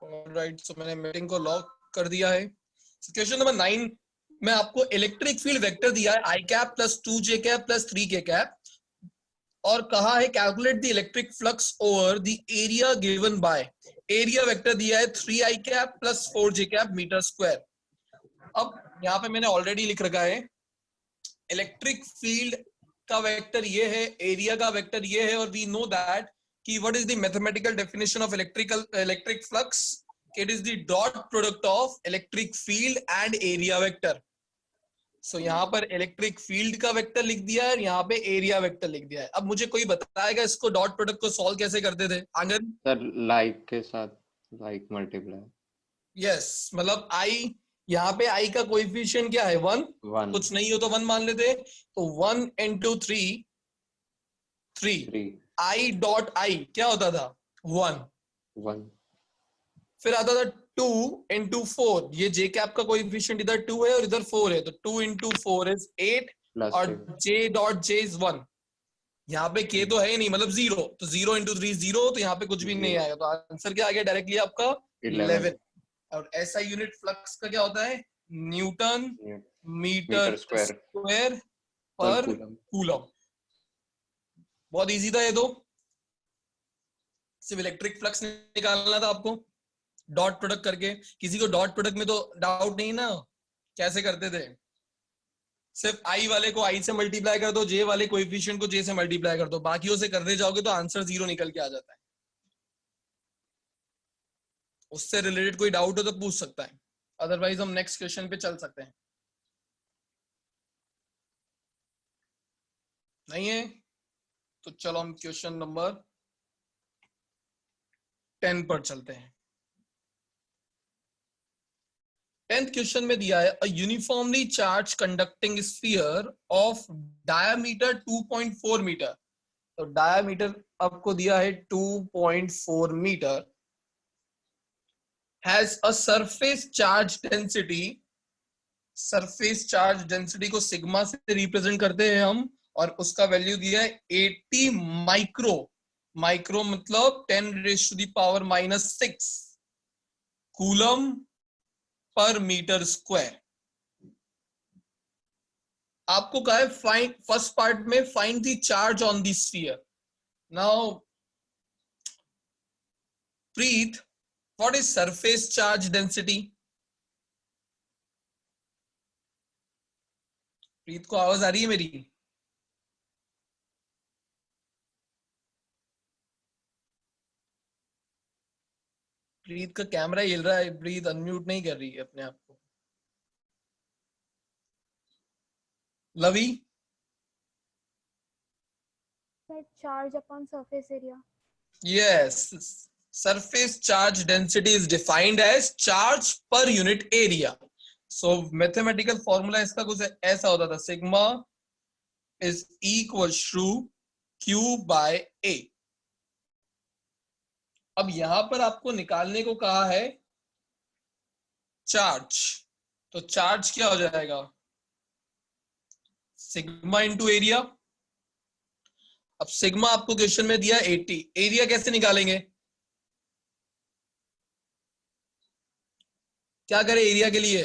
Alright, सो मैंने meeting को lock कर दिया है। क्वेश्चन नंबर 9 में आपको इलेक्ट्रिक फील्ड वेक्टर दिया है i cap plus 2j cap plus 3k cap और कहा है calculate the electric flux over the area given by, area vector दिया है 3i cap plus 4j cap metre square. अब यहाँ पे मैंने ऑलरेडी लिख रखा है इलेक्ट्रिक फील्ड का वेक्टर ये है, एरिया का वेक्टर ये है, और वी नो दैट कि what is the mathematical definition of electric flux, it is the dot product of electric field and area vector. So यहाँ पर इलेक्ट्रिक फील्ड का वेक्टर लिख दिया है और यहाँ पे एरिया वेक्टर लिख दिया है। अब मुझे कोई बताएगा इसको डॉट प्रोडक्ट को सॉल्व कैसे करते थे आंगन? सर लाइक के साथ लाइक मल्टीप्लाई। यस, मतलब आई, यहाँ पे आई का कोएफिशिएंट क्या है 1, कुछ नहीं हो तो 1 मान लेते, तो 1 into 3 3 आई डॉट आई क्या होता था 1, फिर आता था 2 into 4, ये जे कैप का कोएफिशिएंट इधर 2 है और इधर 4 है, तो 2 into 4 is 8 और जे डॉट जे इज 1। यहाँ पे के तो है ही नहीं, मतलब 0, तो 0 into 3 0, तो यहाँ पे कुछ भी नहीं आएगा, तो आंसर क्या आ गया डायरेक्टली आपका 11। और ऐसा यूनिट फ्लक्स का क्या होता है न्यूटन मीटर स्क्वायर पर कूलम। बहुत इजी था ये तो, सिर्फ इलेक्ट्रिक फ्लक्स निकालना था आपको डॉट प्रोडक्ट करके। किसी को डॉट प्रोडक्ट में तो डाउट नहीं ना, कैसे करते थे? सिर्फ आई वाले को आई से मल्टीप्लाई कर दो, जे वाले कोएफिशिएंट को जे से मल्टीप्लाई कर दो, बाकियों से करते जाओगे तो आंसर 0 निकल के आ जाता है। उससे रिलेटेड कोई डाउट हो तो पूछ सकता है, अदरवाइज हम नेक्स्ट क्वेश्चन पे चल सकते हैं। नहीं है तो चलो हम क्वेश्चन नंबर 10 पर चलते हैं। 10th क्वेश्चन में दिया है a uniformly charge conducting sphere of diameter 2.4 metre. तो डायामीटर आपको दिया है 2.4 metre, has a surface charge density, surface charge density को सिग्मा से रिप्रेजेंट करते हैं हम, और उसका वैल्यू दिया है 80 माइक्रो, माइक्रो मतलब 10⁻⁻⁻6 कूलम पर मीटर स्क्वायर। आपको कहा है फाइंड, फर्स्ट पार्ट में find the charge on the sphere. Now Preet, what is surface charge density? Preet को आवाज आ रही है मेरी? प्रीत का कैमरा हिल रहा है, प्रीत अनम्यूट नहीं कर रही है अपने आप को। लवी, charge upon surface area. yes, surface charge density is defined as charge per unit area. So mathematical formula इसका कुछ ऐसा होता था, sigma is equal to q by a। अब यहां पर आपको निकालने को कहा है चार्ज, तो चार्ज क्या हो जाएगा सिग्मा इंटू एरिया। अब सिग्मा आपको क्वेश्चन में दिया 80, एरिया कैसे निकालेंगे? क्या करें एरिया के लिए?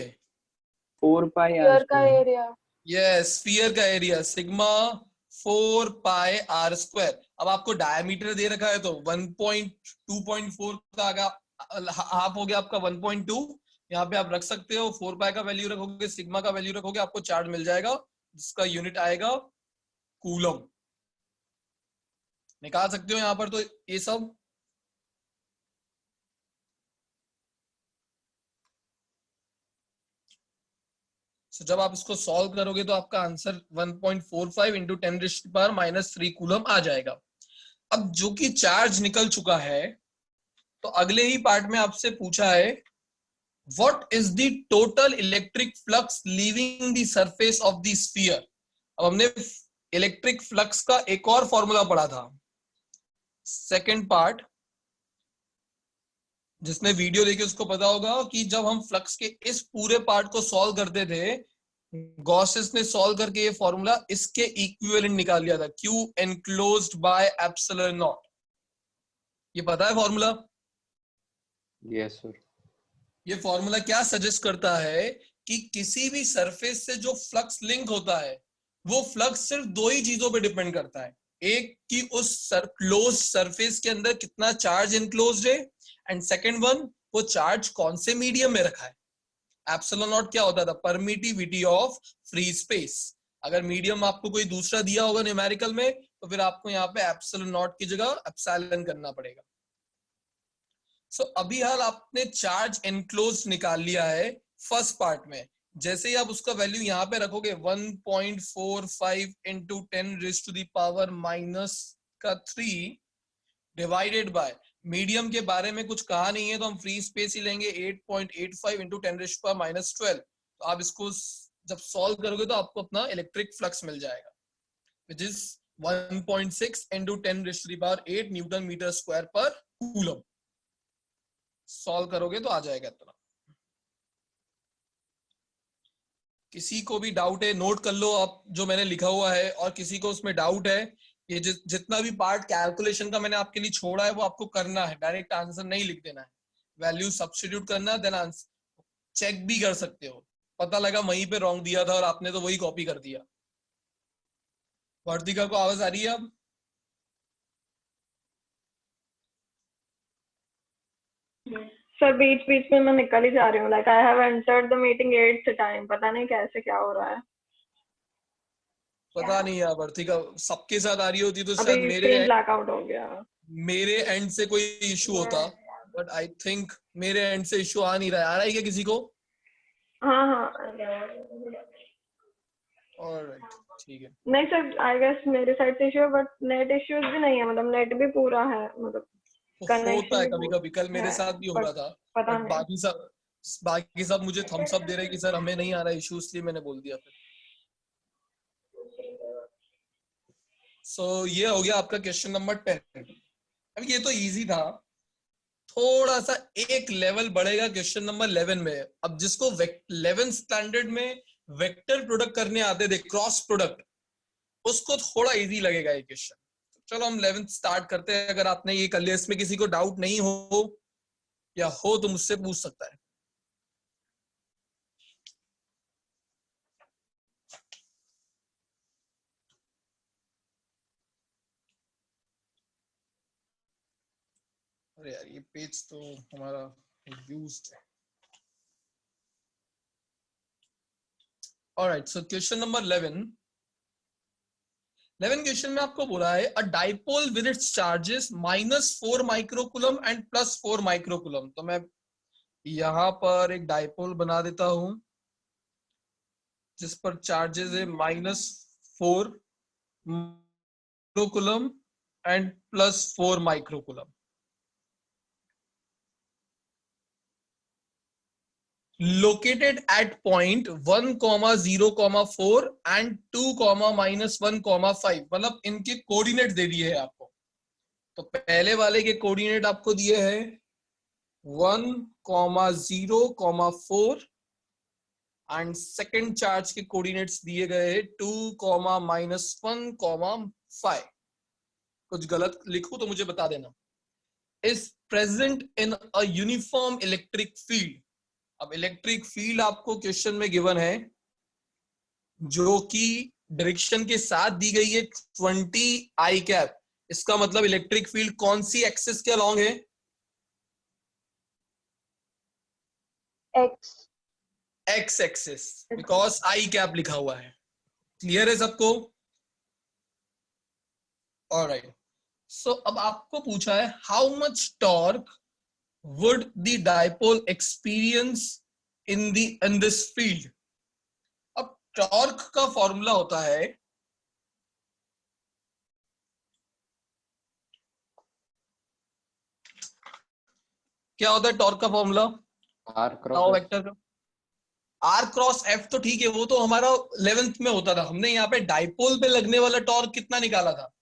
4 पाई स्फीयर का एरिया। यस, स्फीयर का area sigma 4 pi r square. अब आपको डायमीटर दे रखा है तो 2.4 का हाफ हो गया आपका 1.2, यहाँ पे आप रख सकते हो, 4 पाई का वैल्यू रखोगे, सिग्मा का वैल्यू रखोगे, आपको चार्ज मिल जाएगा जिसका यूनिट आएगा कूलम। निकाल सकते हो यहाँ पर तो ये सब। जब आप इसको सॉल्व करोगे तो आपका आंसर 1.45 इंटू 10⁻³ कूलम आ जाएगा। अब जो कि चार्ज निकल चुका है तो अगले ही पार्ट में आपसे पूछा है what is the total electric flux leaving the surface of the sphere. अब हमने इलेक्ट्रिक फ्लक्स का एक और फॉर्मूला पढ़ा था, सेकेंड पार्ट, जिसने वीडियो देखी उसको पता होगा कि जब हम फ्लक्स के इस पूरे पार्ट को सॉल्व करते थे, गॉसेस ने सॉल्व करके ये फॉर्मूला इसके इक्विवेलेंट निकाल लिया था, Q enclosed by epsilon naught। ये पता है फॉर्मूला? Yes sir. ये फॉर्मूला क्या सजेस्ट करता है कि किसी भी सरफेस से जो फ्लक्स लिंक होता है वो फ्लक्स सिर्फ दो ही चीजों पे डिपेंड करता है, एक कि उस क्लोज सरफेस के अंदर कितना चार्ज इनक्लोज्ड है, एंड सेकंड वन वो चार्ज कौन से मीडियम में रखा है। एप्सिलॉन नॉट क्या होता था? Permittivity of free space. अगर मीडियम आपको कोई दूसरा दिया होगा न्यूमेरिकल में तो फिर आपको यहाँ पे एप्सिलॉन नॉट की जगह एप्सिलॉन करना पड़ेगा। सो अभी हाल आपने चार्ज एनक्लोज निकाल लिया है फर्स्ट पार्ट में। जैसे ही आप उसका वैल्यू यहाँ पे रखोगे 1.45 इंटू 10⁻³ डिवाइडेड बाय मीडियम के बारे में कुछ कहा नहीं है तो हम फ्री स्पेस ही लेंगे 8.85 इंटू 10⁻12। तो आप इसको जब सॉल्व करोगे तो आपको अपना इलेक्ट्रिक फ्लक्स मिल जाएगा which is 1.6 into 10⁸ newton metre square पर कूलम। सॉल्व करोगे तो आ जाएगा इतना। किसी को भी डाउट है नोट कर लो आप जो मैंने लिखा हुआ है, और किसी को उसमें डाउट है ये जितना भी पार्ट कैलकुलेशन का मैंने आपके लिए छोड़ा है वो आपको करना है, डायरेक्ट आंसर नहीं लिख देना है, वैल्यू सब्स्टिट्यूट करना, देन आंसर चेक भी कर सकते हो। पता लगा वहीं पे रॉन्ग दिया था और आपने तो वही कॉपी कर दिया। वर्तिका को आवाज आ रही है अब? सर बीच बीच में मैं निकल ही जा रही हूँ, like I have entered the meeting 8th time, पता नहीं कैसे क्या हो रहा है। पता नहीं यार वर्तिका, सबके साथ आ रही होती तो शायद अभी स्क्रीन ब्लैक आउट हो गया। मेरे एंड से कोई इशू होता, बट आई थिंक मेरे एंड से इशू आ नहीं रहा है। आ रहा है क्या किसी को? हाँ हाँ ऑलराइट, ठीक है। नहीं सर आई गेस मेरे साइड से इशू है, बट नेट इश्यूज भी नहीं है, मतलब नेट भी पूरा है, मतलब होता है कभी कभी, कल मेरे साथ भी हो रहा था, पता बट नहीं। बाकी सब मुझे थम्स अप दे रहे कि सर हमें नहीं आ रहा इशू, इसलिए मैंने बोल दिया फिर। सो ये हो गया आपका क्वेश्चन नंबर 10। अब ये तो इजी था, थोड़ा सा एक लेवल बढ़ेगा क्वेश्चन नंबर 11 में। अब जिसको 11 स्टैंडर्ड में वेक्टर प्रोडक्ट करने आते थे, क्रॉस प्रोडक्ट, उसको थोड़ा इजी लगेगा ये क्वेश्चन। चलो हम 11th स्टार्ट करते हैं। अगर आपने ये कर लिया, इसमें किसी को डाउट नहीं हो या हो तो मुझसे पूछ सकता है। अरे यार ये पेज तो हमारा यूज्ड है। Alright, so question number 11 question में आपको बोला है अ dipole with its charges -4 microcoulomb and +4 microcoulomb. तो मैं यहां पर एक डाइपोल बना देता हूं जिस पर चार्जेस है -4 microcoulomb and +4 microcoulomb. located at point 1,0,4 and 2,-1,5। मतलब इनके कोऑर्डिनेट दे दिए हैं आपको। तो पहले वाले के कोऑर्डिनेट आपको दिए हैं 1,0,4 एंड सेकंड चार्ज के कोऑर्डिनेट्स दिए गए हैं 2,-1,5। कुछ गलत लिखूं तो मुझे बता देना। Is present in a uniform electric field. अब इलेक्ट्रिक फील्ड आपको क्वेश्चन में गिवन है जो कि डायरेक्शन के साथ दी गई है 20 आई कैप। इसका मतलब इलेक्ट्रिक फील्ड कौन सी एक्सिस के अलोंग है? X axis, because I cap लिखा हुआ है। क्लियर है सबको? ऑलराइट, सो अब आपको पूछा है how much torque would the dipole experience in this field। अब टॉर्क का फॉर्मूला होता है क्या होता है टॉर्क का फॉर्मूला? वेक्टर का आर क्रॉस एफ। तो ठीक है, वो तो हमारा 11th में होता था। हमने यहाँ पे डाइपोल पे लगने वाला टॉर्क कितना निकाला था?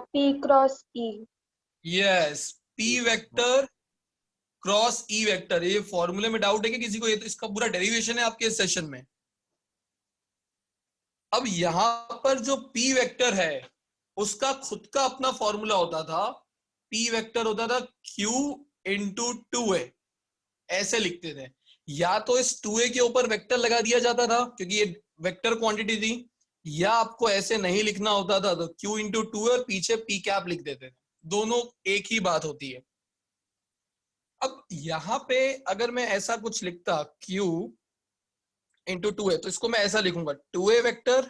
P cross E। Yes, P vector cross E vector. ये फॉर्मूले में डाउट है कि किसी को? ये तो इसका पूरा डेरिवेशन है आपके सेशन में। अब यहां पर जो पी वेक्टर है उसका खुद का अपना फॉर्मूला होता था। पी वेक्टर होता था Q इंटू 2a ऐसे लिखते थे। या तो इस 2a के ऊपर वेक्टर लगा दिया जाता था क्योंकि ये वेक्टर क्वांटिटी थी, या आपको ऐसे नहीं लिखना होता था तो q इंटू 2 और पीछे p कैप लिख देते थे। दोनों एक ही बात होती है। अब यहाँ पे अगर मैं ऐसा कुछ लिखता q इंटू 2a तो इसको मैं ऐसा लिखूंगा 2a vector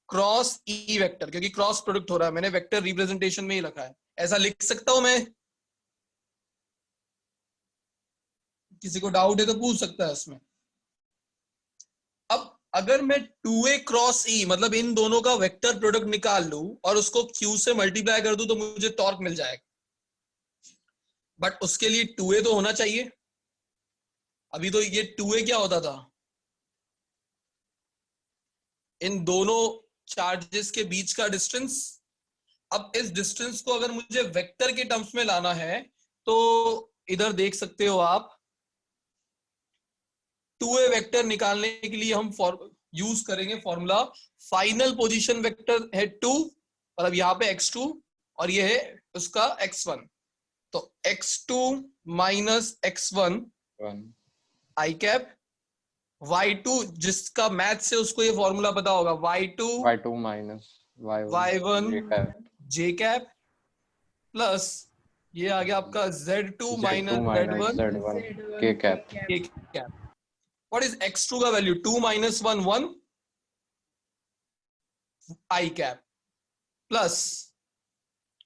cross e vector, क्योंकि क्रॉस प्रोडक्ट हो रहा है, मैंने वेक्टर रिप्रेजेंटेशन में ही रखा है। ऐसा लिख सकता हूं मैं? किसी को डाउट है तो पूछ सकता है इसमें। अब अगर मैं 2a क्रॉस e मतलब इन दोनों का वेक्टर प्रोडक्ट निकाल लूं और उसको q से मल्टीप्लाई कर दूं तो मुझे टॉर्क मिल जाएगा, बट उसके लिए 2a तो होना चाहिए। अभी तो ये 2a क्या होता था, इन दोनों चार्जेस के बीच का डिस्टेंस। अब इस डिस्टेंस को अगर मुझे वेक्टर के टर्म्स में लाना है तो इधर देख सकते हो आप, 2a वेक्टर निकालने के लिए हम यूज करेंगे फॉर्मूला, फाइनल पोजीशन वेक्टर है 2, मतलब यहाँ पे x2 और ये है उसका x1, तो x2 माइनस x1 आई कैप, y2 जिसका मैथ से उसको ये फॉर्मूला पता होगा, y2 minus y1 j cap plus ये आ गया आपका z2 minus z1 k cap. k cap. What is x2 का value? 2 minus 1 1 i cap plus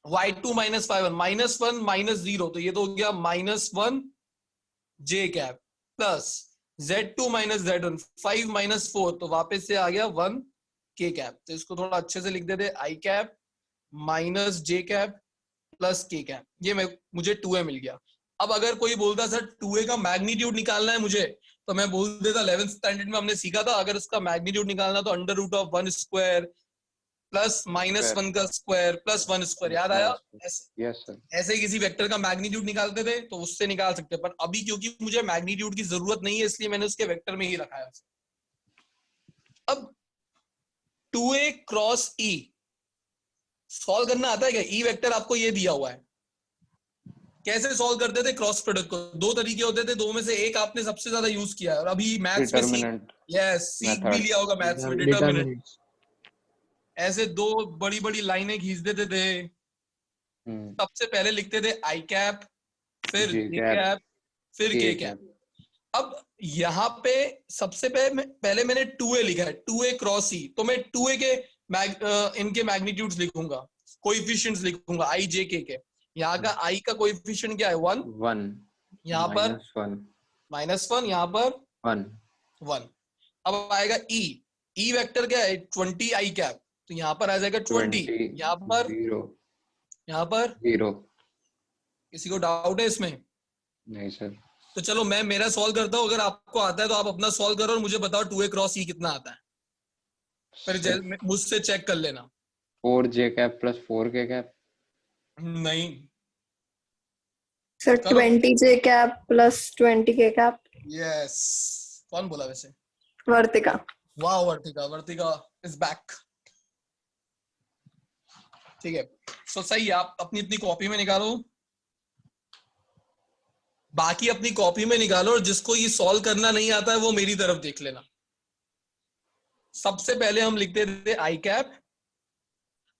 y2 minus 5 minus 1 minus 0 तो ये तो हो गया minus 1 j cap plus z2 minus z1 5 minus 4 तो वापस से आ गया 1 k कैप। तो इसको थोड़ा अच्छे से लिख देते i cap minus j cap plus k cap. ये मुझे 2a मिल गया। अब अगर कोई बोलता सर 2a का मैग्नीट्यूड निकालना है मुझे, तो मैं बोल देता 11th स्टैंडर्ड में हमने सीखा था, अगर उसका मैग्नीट्यूड निकालना तो under root of 1 square plus minus 1 का स्क्वायर प्लस 1 स्क्वायर। याद आया? ऐसे ही किसी वेक्टर का मैग्नीट्यूड निकालते थे तो उससे निकाल सकते, पर अभी क्योंकि मुझे मैग्नीट्यूड की जरूरत नहीं है इसलिए मैंने उसके वेक्टर में ही रखा है। अब 2a क्रॉस e सॉल्व करना आता है क्या? ई वेक्टर आपको ये दिया हुआ है, कैसे सॉल्व करते थे क्रॉस प्रोडक्ट को? दो तरीके होते थे, दो में से एक आपने सबसे ज्यादा यूज किया है और अभी मैथ्स में सीख भी लिया होगा मैथ्स में, डिटरमिनेंट। ऐसे दो बड़ी बड़ी लाइनें खींच देते थे। सबसे पहले लिखते थे आई कैप, फिर जे कैप, फिर के कैप। अब यहाँ पे सबसे पहले मैंने 2a लिखा है, 2a क्रॉस ई, तो मैं 2a के इनके मैग्नीट्यूड्स लिखूंगा, कोएफिशिएंट्स लिखूंगा आई जे के। यहाँ का आई का कोएफिशिएंट क्या है? 1, यहाँ पर -1, यहाँ पर 1। अब आएगा ई वेक्टर क्या है? 20 आई कैप, तो यहाँ पर आ जाएगा 20, यहाँ पर 0। किसी को डाउट है इसमें? नहीं सर। तो चलो मैं मेरा सॉल्व करता हूँ, अगर आपको आता है तो आप अपना सॉल्व करो और मुझे बताओ 2a क्रॉस ई कितना आता है, फिर मुझसे चेक कर लेना। 4j cap plus 4k cap. नहीं sir 20j cap plus 20k cap. Yes. कौन बोला वैसे? वर्तिका। वाह वर्तिका इज बैक। ठीक है, सो सही है। आप अपनी अपनी कॉपी में निकालो, बाकी अपनी कॉपी में निकालो, और जिसको ये सॉल्व करना नहीं आता है वो मेरी तरफ देख लेना। सबसे पहले हम लिखते थे आई कैप,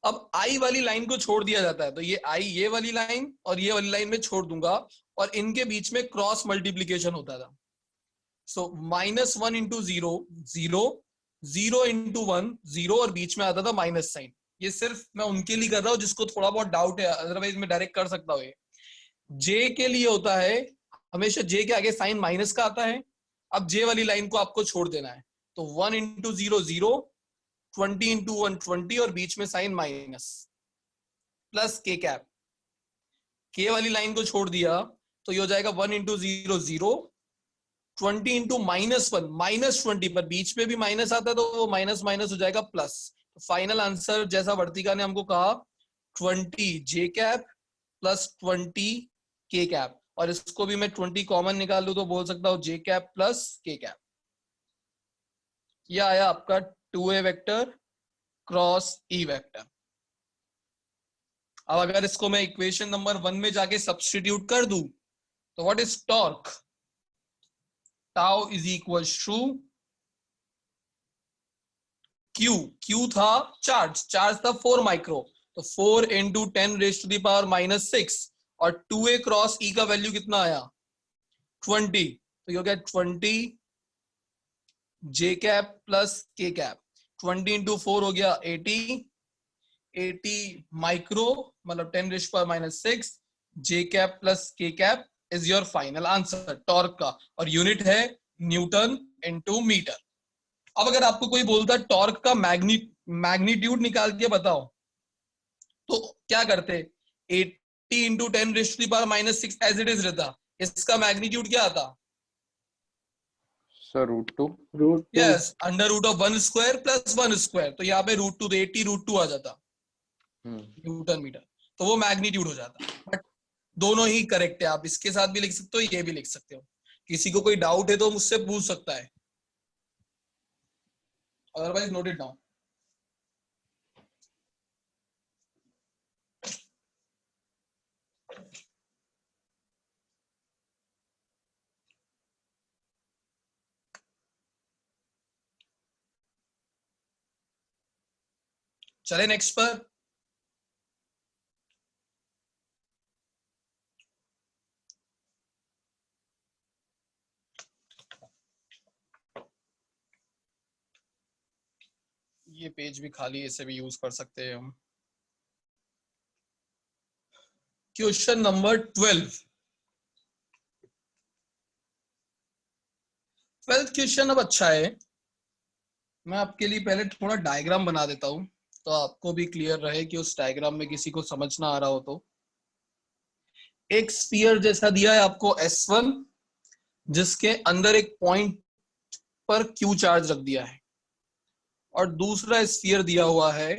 अब आई वाली लाइन को छोड़ दिया जाता है, तो ये आई ये वाली लाइन और ये वाली लाइन में छोड़ दूंगा और इनके बीच में क्रॉस मल्टीप्लीकेशन होता था। सो -1 इंटू 0 0, 0 इंटू 1 0 और बीच में आता था माइनस साइन। ये सिर्फ मैं उनके लिए कर रहा हूँ जिसको थोड़ा बहुत डाउट है, अदरवाइज मैं डायरेक्ट कर सकता हूँ। जे के लिए होता है हमेशा जे के आगे साइन माइनस का आता है। अब जे वाली लाइन को आपको छोड़ देना है, तो 1 इंटू 0 0, 20 इंटू 1 20 और बीच में sign minus plus k cap. के वाली लाइन को छोड़ दिया तो ये हो जाएगा 1 इंटू 0 0, 20 इंटू -1 -20, पर बीच में भी माइनस आता है तो वो माइनस माइनस हो जाएगा प्लस। फाइनल आंसर जैसा वर्तिका ने हमको कहा 20 जे कैप प्लस 20 के कैप, और इसको भी मैं 20 कॉमन निकाल लूं तो बोल सकता हूं जे कैप प्लस के कैप। यह आया आपका 2a vector cross E vector. अब अगर इसको मैं इक्वेशन नंबर 1 में जाके सब्स्टिट्यूट कर दूं तो what is torque? Tau is equal to q था चार्ज था 4 माइक्रो, तो 4 into 10 raise to the power -6 और 2a क्रॉस ई का वैल्यू कितना आया 20, तो ये हो गया 20 j cap plus k cap, 20 into 4 हो गया 80 माइक्रो मतलब 10 raise to power -6 j cap plus k cap is your final answer torque का, और यूनिट है न्यूटन इंटू मीटर। अब अगर आपको कोई बोलता टॉर्क का मैग्नीट्यूड निकाल के बताओ, तो क्या करते? 80 into 10 raise to the power -6 as it is रहता, इसका मैग्नीट्यूड क्या आता? Sir √2। Yes, under root of 1 square plus 1 square, तो यहाँ पे √2 तो 80 √2 आ जाता न्यूटन मीटर, तो वो मैग्नीट्यूड हो जाता। बट दोनों ही करेक्ट है, आप इसके साथ भी लिख सकते हो, ये भी लिख सकते हो। किसी को कोई डाउट है तो मुझसे पूछ सकता है, otherwise note it down. चले नेक्स्ट पर। ये पेज भी खाली है, इसे भी यूज कर सकते हैं हम। Question number 12। 12th क्वेश्चन अब अच्छा है, मैं आपके लिए पहले थोड़ा डायग्राम बना देता हूं तो आपको भी क्लियर रहे कि उस डायग्राम में किसी को समझ ना आ रहा हो तो। एक स्फीयर जैसा दिया है आपको S1, जिसके अंदर एक पॉइंट पर Q चार्ज रख दिया है, और दूसरा स्फीयर दिया हुआ है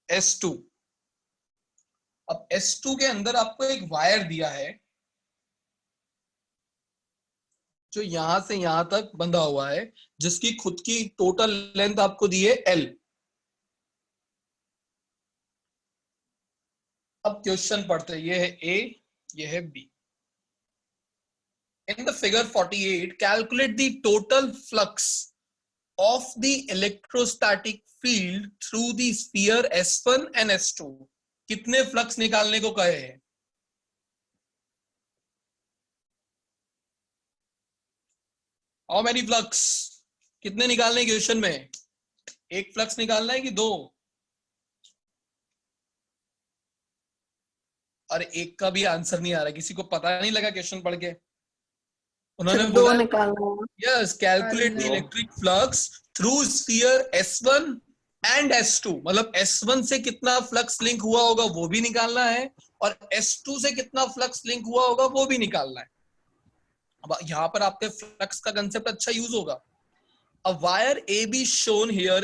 S2। अब S2 के अंदर आपको एक वायर दिया है जो यहां से यहां तक बंधा हुआ है, जिसकी खुद की टोटल लेंथ आपको दी है L। अब क्वेश्चन पढ़ते हैं, ये है A, ये है B। In the figure 48, calculate the total flux of the electrostatic field through the sphere S1 and S2। कितने फ्लक्स निकालने को कहे हैं? How many flux? कितने निकालने क्वेश्चन में? एक फ्लक्स निकालना है कि दो? अरे एक का भी आंसर नहीं आ रहा, किसी को पता नहीं लगा क्वेश्चन पढ़ के? उन्होंने दो बोला निकालना है। Yes, calculate the electric flux through sphere S1 and S2, मतलब S1 से कितना फ्लक्स लिंक हुआ होगा वो भी निकालना है, और S2 से कितना फ्लक्स लिंक हुआ होगा वो भी निकालना है। अब यहां पर आपके फ्लक्स का कंसेप्ट अच्छा यूज होगा। A wire AB shown here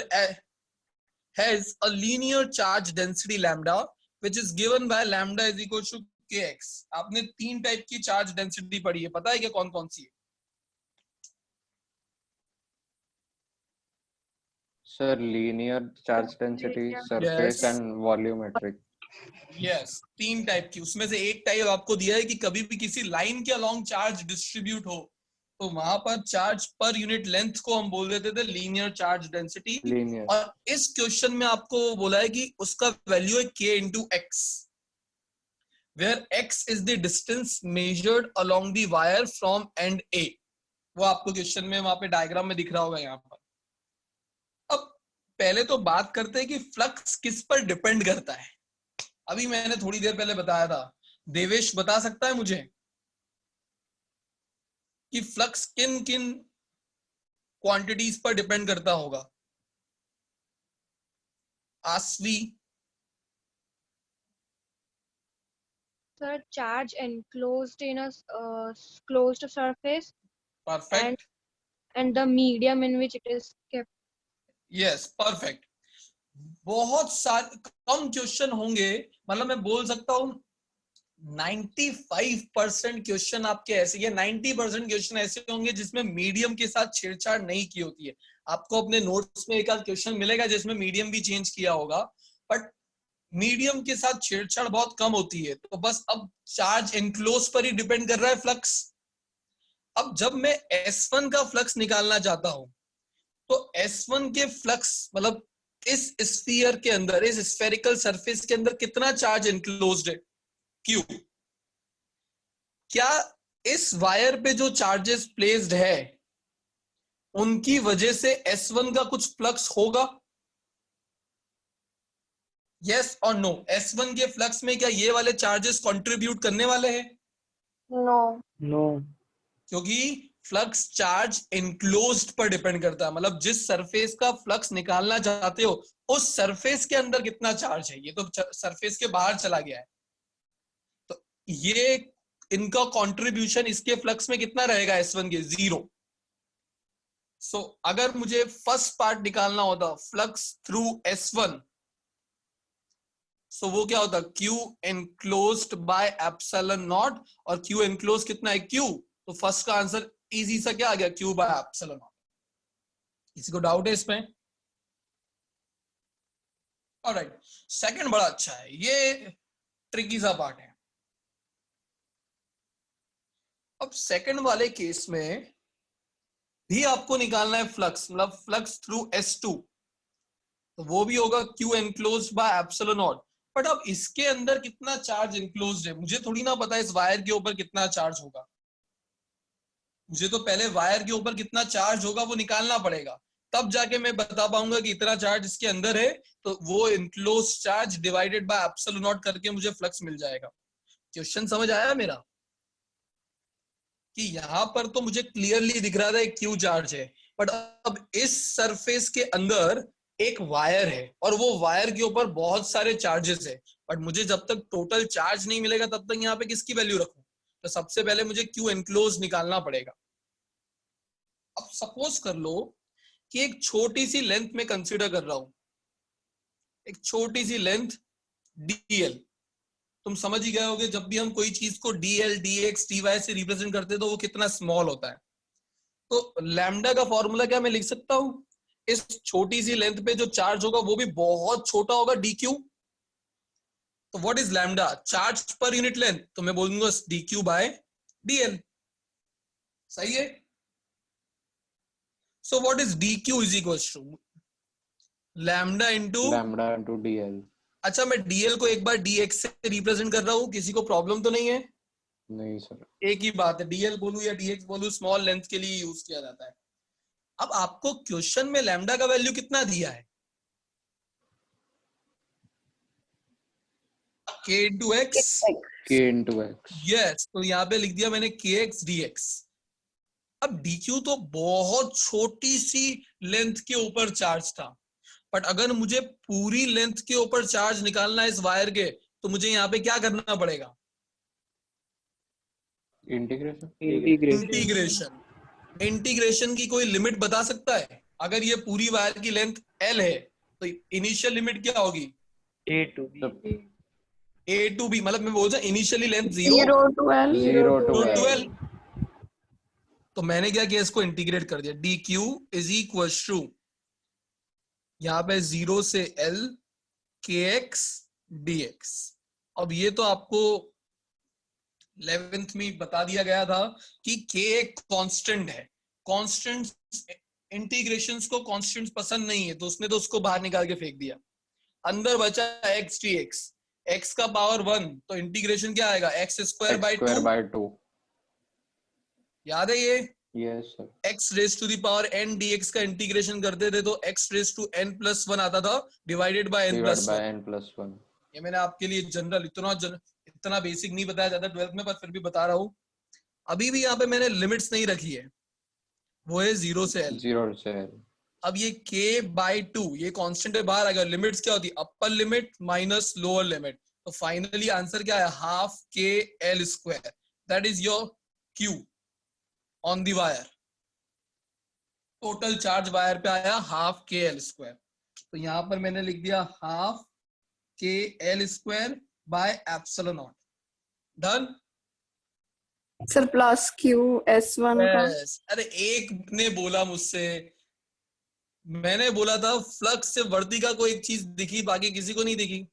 has a linear charge density lambda which is given by lambda is equal to kx। आपने 3 टाइप की चार्ज डेंसिटी पढ़ी है, पता है क्या कौन कौन सी है? Sir linear charge density, surface and volumetric. Yes, 3 type की। उसमें से एक टाइप आपको दिया है कि कभी भी किसी लाइन के अलोंग चार्ज डिस्ट्रीब्यूट हो तो वहां पर चार्ज पर यूनिट लेंथ को हम बोल देते थे लीनियर चार्ज डेंसिटी। और इस क्वेश्चन में आपको बोला है कि उसका वैल्यू है k into x, where x is the distance measured along the wire from end A। वो आपको क्वेश्चन में वहां पे डायग्राम में दिख रहा होगा यहाँ पर। अब पहले तो बात करते हैं कि फ्लक्स किस पर डिपेंड करता है। अभी मैंने थोड़ी देर पहले बताया था, देवेश बता सकता है मुझे कि फ्लक्स किन किन क्वांटिटीज पर डिपेंड करता होगा? आसवी? Sir, charge enclosed in a closed surface perfect. and the medium in which it is kept. Yes, perfect. बहुत सारे कम क्वेश्चन होंगे, मतलब मैं बोल सकता हूं 95% क्वेश्चन आपके ऐसे, या 90% क्वेश्चन ऐसे होंगे जिसमें मीडियम के साथ छेड़छाड़ नहीं की होती है। आपको अपने नोट्स में एक आध क्वेश्चन मिलेगा जिसमें मीडियम भी चेंज किया होगा, बट मीडियम के साथ छेड़छाड़ बहुत कम होती है, तो बस अब चार्ज एनक्लोज पर ही डिपेंड कर रहा है फ्लक्स। अब जब मैं S1 का फ्लक्स निकालना चाहता हूं, तो S1 के फ्लक्स मतलब इस स्फीयर के अंदर, इस स्फेरिकल सरफेस के अंदर कितना चार्ज एनक्लोज्ड है, Q। क्या इस वायर पे जो चार्जेस प्लेस्ड है उनकी वजह से S1 का कुछ फ्लक्स होगा? यस और नो। S1 के फ्लक्स में क्या ये वाले चार्जेस कंट्रीब्यूट करने वाले हैं? नो। नो। क्योंकि फ्लक्स चार्ज इनक्लोज्ड पर डिपेंड करता है, मतलब जिस सरफेस का फ्लक्स निकालना चाहते हो उस सरफेस के अंदर कितना चार्ज है। ये तो सरफेस के बाहर चला गया है, तो ये इनका कंट्रीब्यूशन इसके फ्लक्स में कितना रहेगा S1 के? 0। सो अगर मुझे फर्स्ट पार्ट निकालना होता फ्लक्स थ्रू S1, सो वो क्या होता? Q enclosed by epsilon not, और Q enclosed कितना है? Q। तो फर्स्ट का आंसर इजी सा क्या आ गया? Q by epsilon not. किसी को डाउट है इसमें? ऑलराइट, सेकंड बड़ा अच्छा है, ये ट्रिकी सा पार्ट है। अब सेकंड वाले केस में भी आपको निकालना है फ्लक्स, मतलब फ्लक्स थ्रू S2, तो वो भी होगा Q enclosed by epsilon not. But अब इसके अंदर कितना चार्ज इनक्लोज्ड है मुझे थोड़ी ना पता है इस वायर के ऊपर कितना चार्ज होगा। मुझे तो पहले वायर के ऊपर कितना चार्ज होगा वो निकालना पड़ेगा, तब जाके मैं बता पाऊंगा कि इतना चार्ज इसके अंदर है, तो वो enclose charge divided by epsilon not करके मुझे फ्लक्स मिल जाएगा। क्वेश्चन समझ आया मेरा? कि यहां पर तो मुझे क्लियरली दिख रहा था क्यू चार्ज है, बट अब इस सरफेस के अंदर एक वायर है और वो वायर के ऊपर बहुत सारे चार्जेस है, बट मुझे जब तक टोटल चार्ज नहीं मिलेगा तब तक यहाँ पे किसकी वैल्यू रखूं? तो सबसे पहले मुझे क्यू एनक्लोज निकालना पड़ेगा। अब सपोज कर लो कि एक छोटी सी लेंथ में कंसीडर कर रहा हूं, एक छोटी सी लेंथ dl। तुम समझ ही गए होगे जब भी हम कोई चीज को dl dx dy से रिप्रेजेंट करते हैं तो वो कितना स्मॉल होता है। तो लैम्डा का फॉर्मूला क्या मैं लिख सकता हूं? इस छोटी सी लेंथ पे जो चार्ज होगा वो भी बहुत छोटा होगा, dq। तो व्हाट इज लैम्डा? चार्ज पर यूनिट लेंथ, तो मैं बोलूंगा dq बाय dl। सही है? So what is dq is equals to lambda into dl। अच्छा, मैं dl को एक बार dx से रिप्रेजेंट कर रहा हूं, किसी को प्रॉब्लम तो नहीं है? नहीं सर। एक ही बात है, dl बोलूं या dx बोलूं, स्मॉल लेंथ के लिए यूज किया जाता है। अब आपको क्वेश्चन में लैम्डा का वैल्यू कितना दिया है? k into x। k into x। Yes, तो यहाँ पे लिख दिया मैंने kx dx। अब dq तो बहुत छोटी सी लेंथ के ऊपर चार्ज था, बट अगर मुझे पूरी लेंथ के ऊपर चार्ज निकालना है इस वायर के, तो मुझे यहाँ पे क्या करना पड़ेगा? इंटीग्रेशन। इंटीग्रेशन की कोई लिमिट बता सकता है? अगर ये पूरी वायर की लेंथ L है तो इनिशियल लिमिट क्या होगी? A to B। A to B, मतलब मैं बोल रहा हूँ initially length 0 to L। 0 to to L। L। तो मैंने क्या किया? इसको इंटीग्रेट कर दिया। dq इज इक्वल टू यहाँ पे 0 से L kx dx। अब ये तो आपको 11th में बता दिया गया था कि k एक कांस्टेंट है। कांस्टेंट्स, इंटीग्रेशंस को कांस्टेंट्स पसंद नहीं है, तो उसने तो उसको बाहर निकाल के फेंक दिया। अंदर बचा x dx, x का पावर 1, तो इंटीग्रेशन क्या आएगा? x square by 2। याद है ये? Yes sir. x raise to the power n dx का इंटीग्रेशन करते थे तो x raise to n plus 1 आता था डिवाइडेड बाय n प्लस 1। ये मैंने आपके लिए जनरल इतना बेसिक नहीं बताया जाता 12th में, पर फिर भी बता रहा हूं। अभी भी यहाँ पे मैंने लिमिट्स नहीं रखी है, वो है 0 से L। 0 से L। अब ये k/2 ये कांस्टेंट है, बाहर आ गया। लिमिट्स क्या होती है? Upper limit minus lower limit. तो फाइनली आंसर क्या है? Half k L square, that is your Q on the wire. Total charge wire पे आया हाफ k L स्क्वायर, तो यहां पर मैंने लिख दिया half k L square by epsilon not. Done sir plus Q S1 का। अरे एक ने बोला मुझसे, मैंने बोला था फ्लक्स से वर्ती का कोई एक चीज दिखी, बाकी किसी को नहीं दिखी।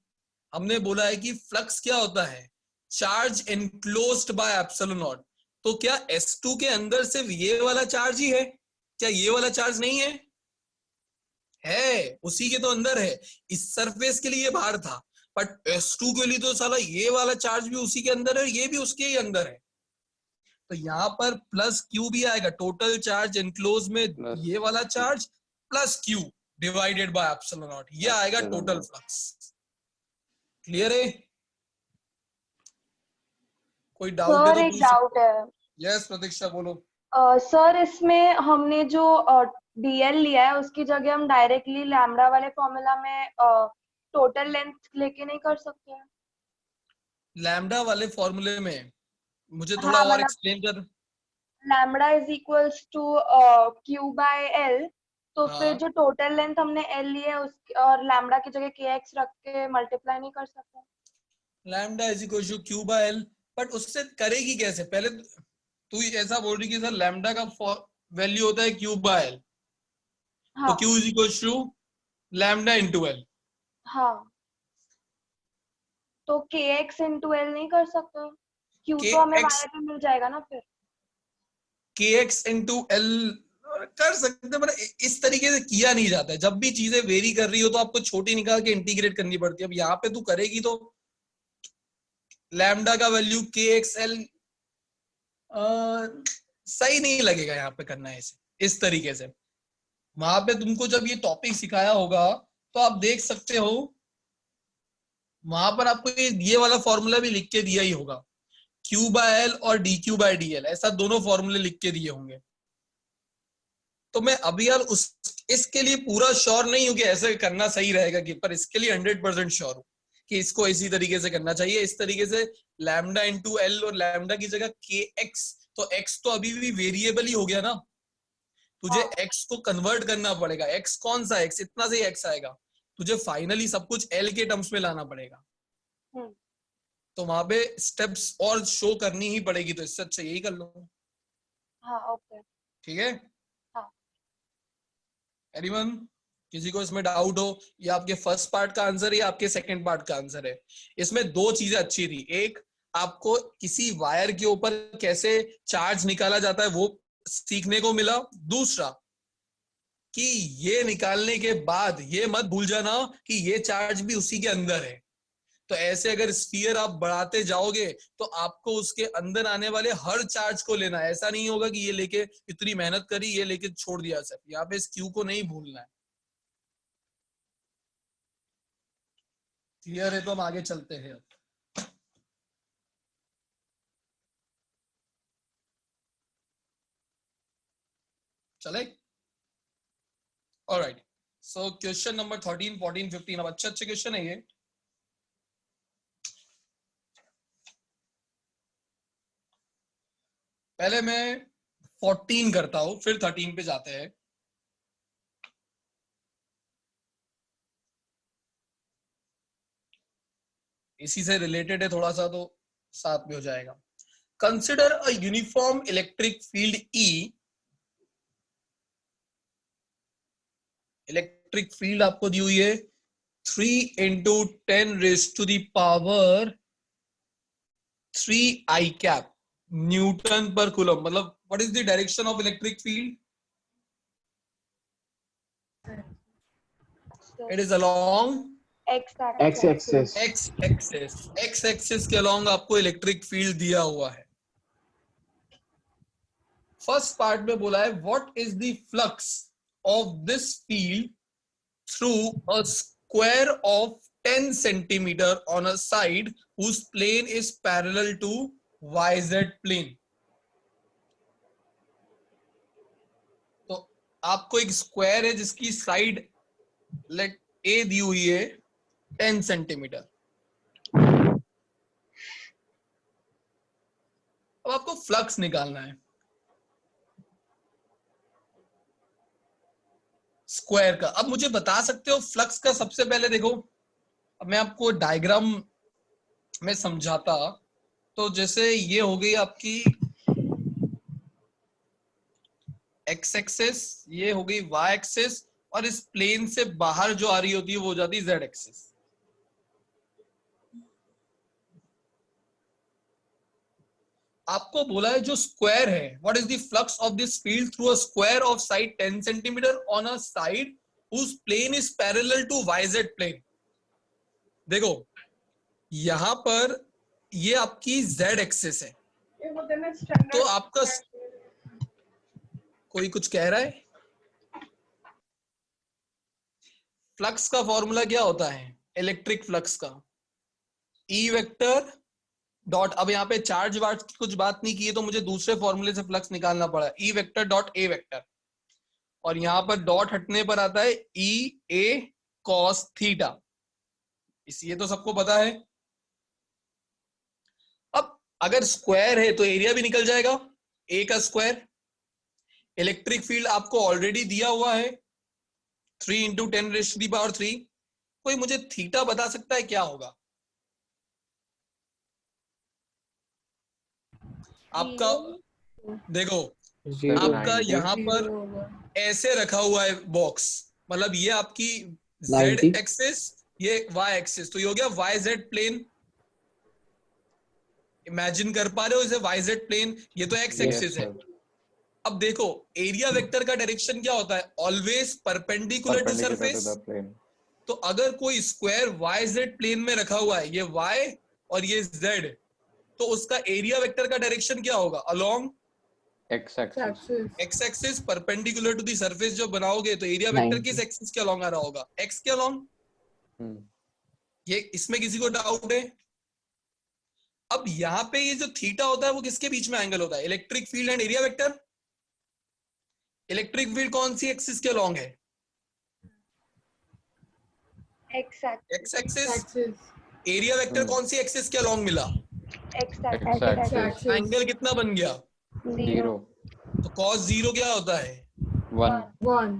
हमने बोला है कि फ्लक्स क्या होता है, charge enclosed by epsilon not. तो क्या S2 के अंदर सिर्फ ये वाला चार्ज ही है, क्या ये वाला चार्ज नहीं है? है, उसी के तो अंदर है। इस सरफेस के लिए बाहर था, बट S2 के लिए तो साला ये वाला चार्ज भी उसी के अंदर है, ये भी उसके ही अंदर है। तो यहाँ पर प्लस क्यू भी आएगा, टोटल चार्ज एनक्लोज में ये वाला charge plus Q divided by epsilon not, ये आएगा टोटल फ्लक्स। क्लियर है? कोई डाउट है सर तो एक पूछ डाउट है। यस प्रतीक्षा बोलो। सर इसमें हमने जो डीएल लिया है उसकी जगह हम डायरेक्टली लैम्डा वाले फॉर्मूला में टोटल लेंथ लेके नहीं कर सकते हैं? लैम्डा वाले फॉर्मूले में मुझे थोड़ा हाँ, और मतलब एक्सप्लेन कर। Lambda is equals to q by l, तो हाँ। फिर जो टोटल लेंथ हमने एल ली है उसकी और लैम्डा की जगह के एक्स रख के मल्टीप्लाई नहीं कर सकते? Lambda is equal to q by l, but उससे करेगी कैसे? पहले तू ऐसा बोल रही कि सर लैम्डा का वैल्यू होता है क्यू बाय एल, हाँ तो q is equal to lambda into l. हाँ, तो के एक्स इंटू एल नहीं कर सकते? क्यू तो हमें वाई पे मिल जाएगा ना फिर। के एक्स इंटू एल कर सकते हैं, पर इस तरीके से किया नहीं जाता है। जब भी चीजें वेरी कर रही हो तो आपको छोटी निकाल के इंटीग्रेट करनी पड़ती है। अब यहाँ पे तू करेगी तो लैम्डा का वैल्यू के एक्स एल सही नहीं लगेगा यहाँ पे करना है इस तरीके से। वहां पे तुमको जब ये टॉपिक सिखाया होगा तो आप देख सकते हो, वहां पर आपको ये वाला फॉर्मूला भी लिख के दिया ही होगा, क्यू बाय एल और d q by d l, ऐसा दोनों फॉर्मूले लिख के दिए होंगे। तो मैं अभी यार इसके लिए पूरा श्योर नहीं हूं कि ऐसे करना सही रहेगा कि, पर इसके लिए 100% श्योर हूं कि इसको इसी तरीके से करना चाहिए। इस तरीके से लैम्डा इंटू एल और लैम्डा की जगह के एक्स, तो एक्स तो अभी भी वेरिएबल ही हो गया ना, तुझे एक्स को कन्वर्ट करना पड़ेगा। एक्स कौन सा एक्स, इतना से ही एक्स आएगा, तुझे फाइनली सब कुछ एल के टर्म्स में लाना पड़ेगा। तो वहां पे स्टेप्स और शो करनी ही पड़ेगी, तो इससे अच्छा यही कर लो। हाँ ओके ठीक है। हाँ। एनीवन, किसी को इसमें डाउट हो? ये आपके फर्स्ट पार्ट का आंसर है या आपके सेकंड पार्ट का आंसर है? इसमें दो चीजें अच्छी थी, एक आपको किसी वायर के ऊपर कैसे चार्ज निकाला जाता है वो सीखने को मिला, दूसरा कि ये निकालने के बाद ये मत भूल जाना कि ये चार्ज भी उसी के अंदर है। तो ऐसे अगर स्फीयर आप बढ़ाते जाओगे तो आपको उसके अंदर आने वाले हर चार्ज को लेना है। ऐसा नहीं होगा कि ये लेके इतनी मेहनत करी ये लेके छोड़ दिया सिर्फ, यहाँ पे इस क्यू को नहीं भूलना है। क्लियर है? तो हम आगे चलते हैं। अब चले? ऑलराइट, सो क्वेश्चन नंबर 13, 14, 15, अब अच्छे अच्छे क्वेश्चन है ये। पहले मैं 14 करता हूं, फिर 13 पे जाते हैं। इसी से रिलेटेड है थोड़ा सा, तो साथ में हो जाएगा। Consider a uniform electric field E। Electric field आपको दी हुई है 3 into 10 raised to the power 3 I cap Newton पर कूलम। मतलब what is the direction of electric field? It is along x axis. X axis. X axis के along आपको electric field दिया हुआ है। फर्स्ट पार्ट में बोला है what is the flux of this field through a square of 10 centimeter on a side whose plane is parallel to YZ plane। तो आपको एक स्क्वायर है जिसकी साइड लेट ए दी हुई है 10 सेंटीमीटर। अब आपको फ्लक्स निकालना है स्क्वायर का। अब मुझे बता सकते हो फ्लक्स का? सबसे पहले देखो, अब मैं आपको डायग्राम में समझाता तो जैसे ये हो गई आपकी एक्स एक्सिस, ये हो गई वाई एक्सिस, और इस प्लेन से बाहर जो आ रही होती है वो हो जाती है जेड एक्सिस। आपको बोला है जो स्क्वायर है, what is the flux of this field through a square of side 10 centimetre on a side whose plane is parallel to YZ plane। देखो यहां पर ये आपकी Z एक्सिस है, तो आपका कोई कुछ कह रहा है? फ्लक्स का फॉर्मूला क्या होता है इलेक्ट्रिक फ्लक्स का? E वेक्टर डॉट, अब यहाँ पे चार्ज वार्ज की कुछ बात नहीं की है तो मुझे दूसरे फॉर्मूले से फ्लक्स निकालना पड़ा। E vector dot A vector, और यहाँ पर डॉट हटने पर आता है E A cos थीटा। ये तो सबको पता है। अब अगर स्क्वायर है तो एरिया भी निकल जाएगा, A का स्क्वायर। इलेक्ट्रिक फील्ड आपको ऑलरेडी दिया हुआ है 3 इंटू 10⁻³ कोई मुझे थीटा बता सकता है क्या होगा? आपका देखो आपका यहाँ पर ऐसे रखा हुआ है बॉक्स, मतलब ये आपकी Z एक्सिस, ये Y एक्सिस, तो ये हो गया YZ प्लेन। इमेजिन कर पा रहे हो इसे? YZ प्लेन, ये तो X एक्सिस है। अब देखो एरिया वेक्टर का डायरेक्शन क्या होता है? Always perpendicular to surface. तो अगर कोई स्क्वायर YZ प्लेन में रखा हुआ है, ये Y और ये Z, तो उसका एरिया वेक्टर का डायरेक्शन क्या होगा? Along X axis perpendicular to the surface जो बनाओगे, तो एरिया वेक्टर किस एक्सिस के अलोंग आ रहा होगा? X के अलोंग। ये इसमें किसी को डाउट है? अब यहाँ पे ये जो थीटा होता है वो किसके बीच में एंगल होता है? Electric field and area vector. Electric field कौन सी एक्सिस के अलोंग है? X axis. एरिया वेक्टर कौन सी एक्सिस के अलोंग मिला? एंगल कितना बन गया? 0। तो cos 0 क्या होता है? 1।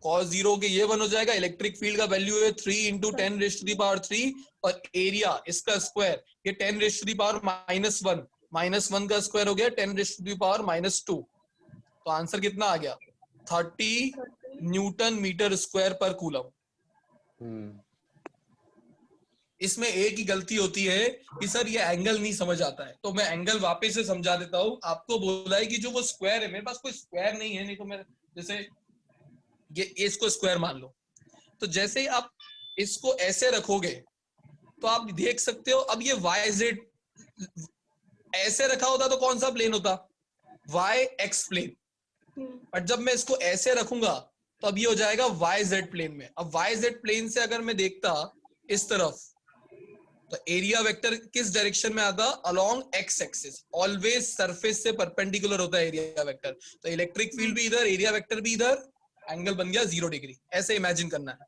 cos 0 के ये 1 हो जाएगा। इलेक्ट्रिक फील्ड का वैल्यू है 3 इंटू 10⁻³ और एरिया इसका स्क्वायर ये 10⁻⁻1, -1 का स्क्वायर हो गया 10⁻⁻²। तो आंसर कितना आ गया? 30 न्यूटन मीटर स्क्वायर पर कूलम। इसमें एक ही गलती होती है कि सर ये एंगल नहीं समझ आता है, तो मैं एंगल वापस से समझा देता हूँ। आपको बोला है कि जो वो स्क्वायर है, मेरे पास कोई स्क्वायर नहीं है, नहीं तो मैं जैसे ये इसको स्क्वायर मान लो, तो जैसे ही आप इसको ऐसे रखोगे तो आप देख सकते हो। अब ये YZ ऐसे रखा होता तो कौन सा प्लेन होता? YX plane. बट जब मैं इसको ऐसे रखूंगा तो अब ये हो जाएगा YZ प्लेन में। अब YZ प्लेन से अगर मैं देखता इस तरफ, तो एरिया वेक्टर किस डायरेक्शन में आता? Along X axis. Always surface से परपेंडिकुलर होता है एरिया वेक्टर। तो इलेक्ट्रिक फील्ड भी इधर, एरिया वेक्टर भी इधर, एंगल बन गया 0 डिग्री। ऐसे इमेजिन करना है।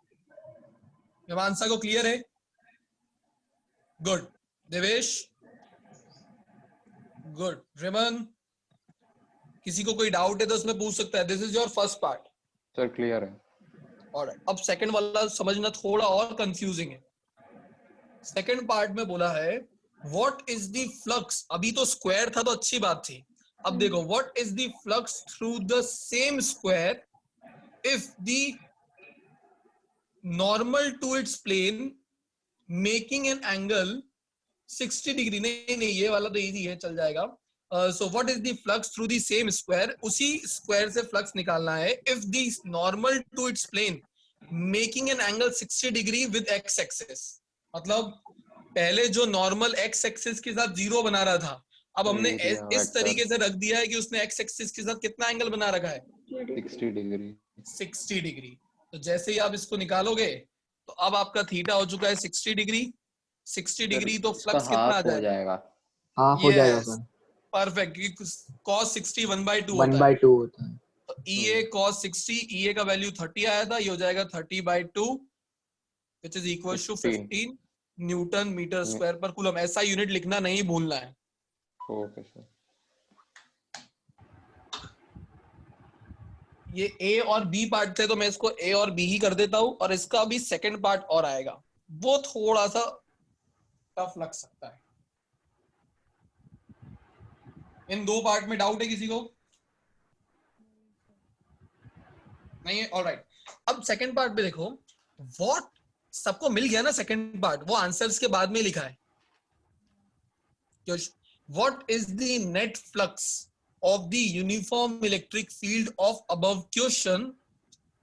मीमांसा को क्लियर है? गुड। देवेश गुड। रिमन, किसी को कोई डाउट है तो उसमें पूछ सकता है। This is your first part. Sir clear है। ऑलराइट, अब सेकंड वाला समझना थोड़ा और कंफ्यूजिंग है। सेकंड पार्ट में बोला है व्हाट इज द फ्लक्स। अभी तो स्क्वायर था तो अच्छी बात थी। अब देखो what is the flux through the same square if the normal to its plane making an angle 60 degree. नहीं, ये वाला तो इजी है, चल जाएगा। So what is the flux through the same square, उसी स्क्वायर से फ्लक्स निकालना है। If the normal to its plane making an angle 60 degree with X axis. मतलब पहले जो नॉर्मल X एक्सिस के साथ 0 बना रहा था, अब हमने इस तरीके से रख दिया है कि उसने X एक्सिस के साथ कितना एंगल बना रखा है? 60 डिग्री। 60 डिग्री। तो जैसे ही आप इसको निकालोगे तो अब आपका थीटा हो चुका है 60 डिग्री। 60 डिग्री तो फ्लक्स कितना आ जाएगा? हाफ हो जाएगा सर। परफेक्ट, क्योंकि cos 60 1/2 होता है। तो EA cos 60, EA का वैल्यू 30 आया था, ये हो जाएगा 30/2 which is equal to 15 newton metre square पर कूलम। ऐसा यूनिट लिखना नहीं भूलना है। Okay sir. ये A और B पार्ट थे तो मैं इसको A और B ही कर देता हूं, और इसका अभी सेकंड पार्ट और आएगा, वो थोड़ा सा टफ लग सकता है। इन दो पार्ट में डाउट है किसी को? नहीं है? ऑलराइट, अब सेकंड पार्ट पे देखो। व्हाट, सबको मिल गया ना सेकंड पार्ट? वो आंसर्स के बाद में लिखा है। what is the net flux of the uniform electric field of above question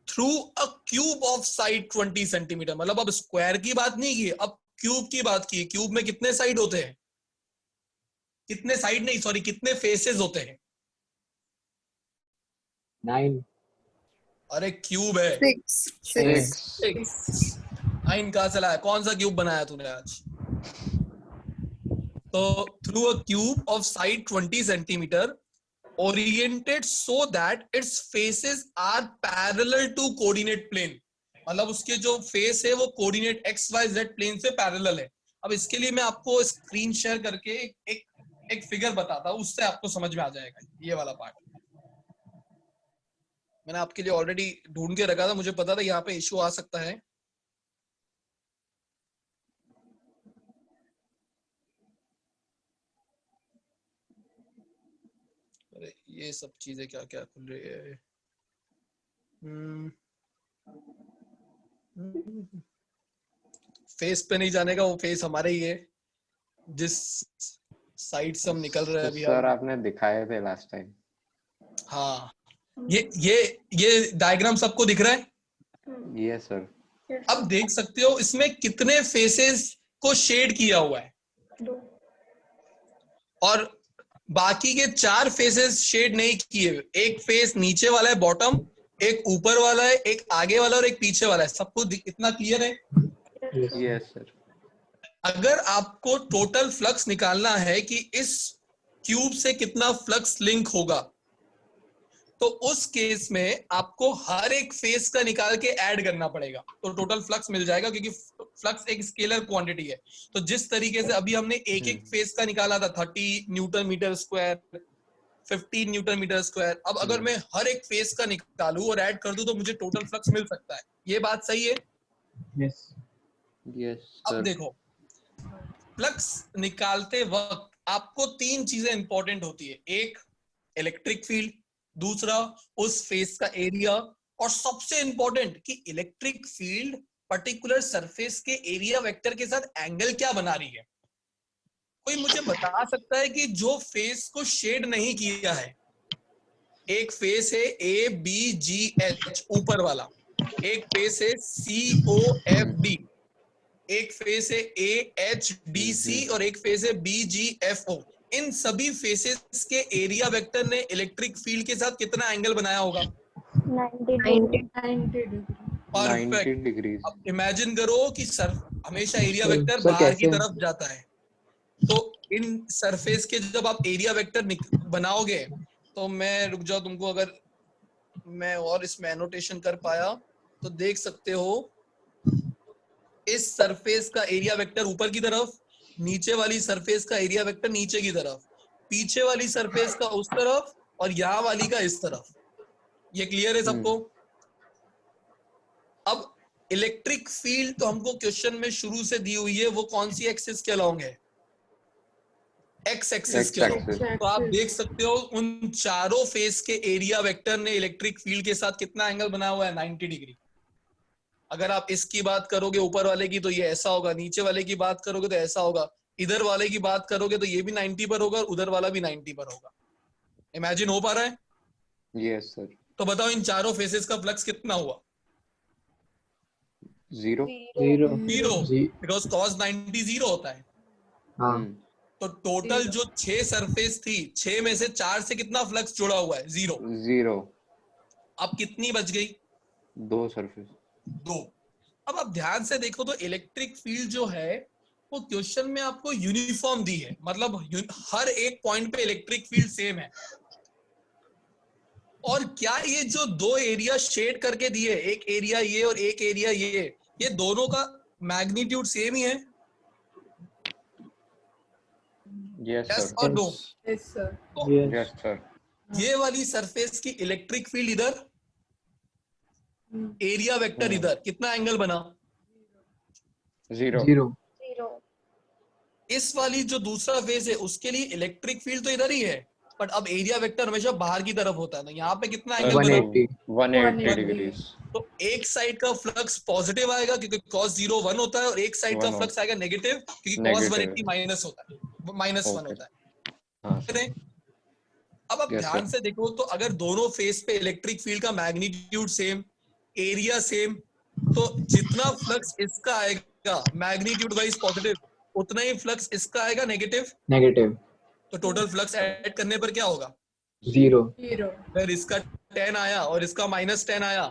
through a cube of side 20 centimetre. मतलब अब स्क्वायर की बात नहीं की, अब क्यूब की बात की। क्यूब में कितने साइड होते हैं, कितने साइड नहीं सॉरी कितने फेसेस होते हैं? 9 अरे क्यूब है 6 9 कहां चला है? कौन सा क्यूब बनाया तूने आज? तो through a cube of side 20 centimetre oriented so that its faces are parallel to coordinate plane। मतलब उसके जो फेस है वो कोऑर्डिनेट XYZ प्लेन से पैरेलल है। अब इसके लिए मैं आपको स्क्रीन शेयर करके एक फिगर बताता हूँ, उससे आपको समझ में आ जाएगा ये वाला पार्ट। मैंने आपके लिए ऑलरेडी ढूंढ के रखा था, मुझे पता था यहाँ पे इश्यू आ सकता है। अरे ये सब चीजें क्या क्या खुल रही है। फेस पे नहीं जाने का, वो फेस हमारे ही है जिस साइड से हम निकल रहे हैं अभी। सर आपने दिखाए थे लास्ट टाइम। हाँ ये डायग्राम सबको दिख रहा है? Yes sir. अब देख सकते हो इसमें कितने फेसेस को शेड किया हुआ है, और बाकी के 4 फेसेस शेड नहीं किए। एक फेस नीचे वाला है बॉटम, एक ऊपर वाला है, एक आगे वाला और एक पीछे वाला है। सबको इतना क्लियर है? Yes sir. अगर आपको टोटल फ्लक्स निकालना है कि इस क्यूब से कितना फ्लक्स लिंक होगा, तो उस केस में आपको हर एक फेस का निकाल के ऐड करना पड़ेगा, तो टोटल फ्लक्स मिल जाएगा, क्योंकि फ्लक्स एक स्केलर क्वांटिटी है। तो जिस तरीके से अभी हमने एक फेस का निकाला था 30 newton metre square, 15 newton metre square, अब अगर मैं हर एक फेस का निकालूं और ऐड कर दूं तो मुझे टोटल फ्लक्स मिल सकता है। ये बात सही है? यस यस अब सर। देखो, फ्लक्स निकालते वक्त आपको 3 चीजें इंपॉर्टेंट होती है। एक इलेक्ट्रिक फील्ड, दूसरा उस फेस का एरिया, और सबसे इंपॉर्टेंट कि इलेक्ट्रिक फील्ड पर्टिकुलर सरफेस के एरिया वेक्टर के साथ एंगल क्या बना रही है। कोई मुझे बता सकता है कि जो फेस को शेड नहीं किया है, एक फेस है ABGH ऊपर वाला, एक फेस है COFD, एक फेस है AHDC और एक फेस है BGFO। इन सभी फेसेस के एरिया वेक्टर ने इलेक्ट्रिक फील्ड के साथ कितना एंगल बनाया होगा? 90 परफेक्ट। डिग्री। अब इमेजिन करो कि हमेशा एरिया सर, वेक्टर सर, बाहर की कैसे? तरफ जाता है, तो इन सरफेस के जब आप एरिया वेक्टर बनाओगे, तो मैं रुक जाओ, तुमको अगर मैं और इसमें एनोटेशन कर पाया तो देख सकते हो, इस सरफेस का एरिया वेक्टर ऊपर की तरफ, नीचे वाली सरफेस का एरिया वेक्टर नीचे की तरफ, पीछे वाली सरफेस का उस तरफ और यहाँ वाली का इस तरफ। ये क्लियर है सबको? अब इलेक्ट्रिक फील्ड तो हमको क्वेश्चन में शुरू से दी हुई है, वो कौन सी एक्सिस के अलॉन्ग है? एक्स एक्सिस के अलॉन्ग। तो आप देख सकते हो उन चारों फेस के एरिया वेक्टर ने इलेक्ट्रिक फील्ड के साथ कितना एंगल बनाया हुआ है? 90 डिग्री। अगर आप इसकी बात करोगे ऊपर वाले की तो ये ऐसा होगा, नीचे वाले की बात करोगे तो ऐसा होगा, इधर वाले की बात करोगे तो ये भी 90 पर होगा और उधर वाला भी 90 पर होगा। इमेजिन हो पा रहा है? Yes sir. तो बताओ इन चारों फेसेस का फ्लक्स कितना हुआ? 0 बिकॉज cos 90 0 होता है। हाँ तो टोटल जो 6 सरफेस थी, 6 में से 4 से कितना फ्लक्स जुड़ा हुआ है? 0। अब कितनी बच गई? 2 सरफेस। 2। अब आप ध्यान से देखो तो इलेक्ट्रिक फील्ड जो है वो क्वेश्चन में आपको यूनिफॉर्म दी है, मतलब हर एक पॉइंट पे इलेक्ट्रिक फील्ड सेम है। और क्या ये जो 2 एरिया शेड करके दिए, एक एरिया ये और एक एरिया ये दोनों का मैग्नीट्यूड सेम ही है? यस और no? Yes, sir. Yes sir. ये वाली सरफेस की इलेक्ट्रिक फील्ड इधर, एरिया वेक्टर इधर, कितना एंगल बना? 0। इस वाली जो दूसरा फेस है उसके लिए इलेक्ट्रिक फील्ड तो इधर ही है, बट अब एरिया वेक्टर हमेशा बाहर की तरफ होता है ना, यहाँ पे कितना एंगल बना? 180 डिग्री। तो एक साइड का फ्लक्स पॉजिटिव आएगा क्योंकि cos 0 1 होता है, और एक साइड का फ्लक्स आएगा नेगेटिव क्योंकि cos 180 माइनस होता है, -1 होता है। हाँ सर, अब आप Yes, ध्यान sir. से देखो तो अगर दोनों फेस पे इलेक्ट्रिक फील्ड का मैग्नीट्यूड सेम, एरिया सेम, तो जितना फ्लक्स इसका आएगा मैग्नीट्यूड वाइज पॉजिटिव, उतना ही फ्लक्स इसका आएगा नेगेटिव। नेगेटिव तो टोटल फ्लक्स ऐड करने पर क्या होगा? 0 अगर इसका 10 आया और इसका -10 आया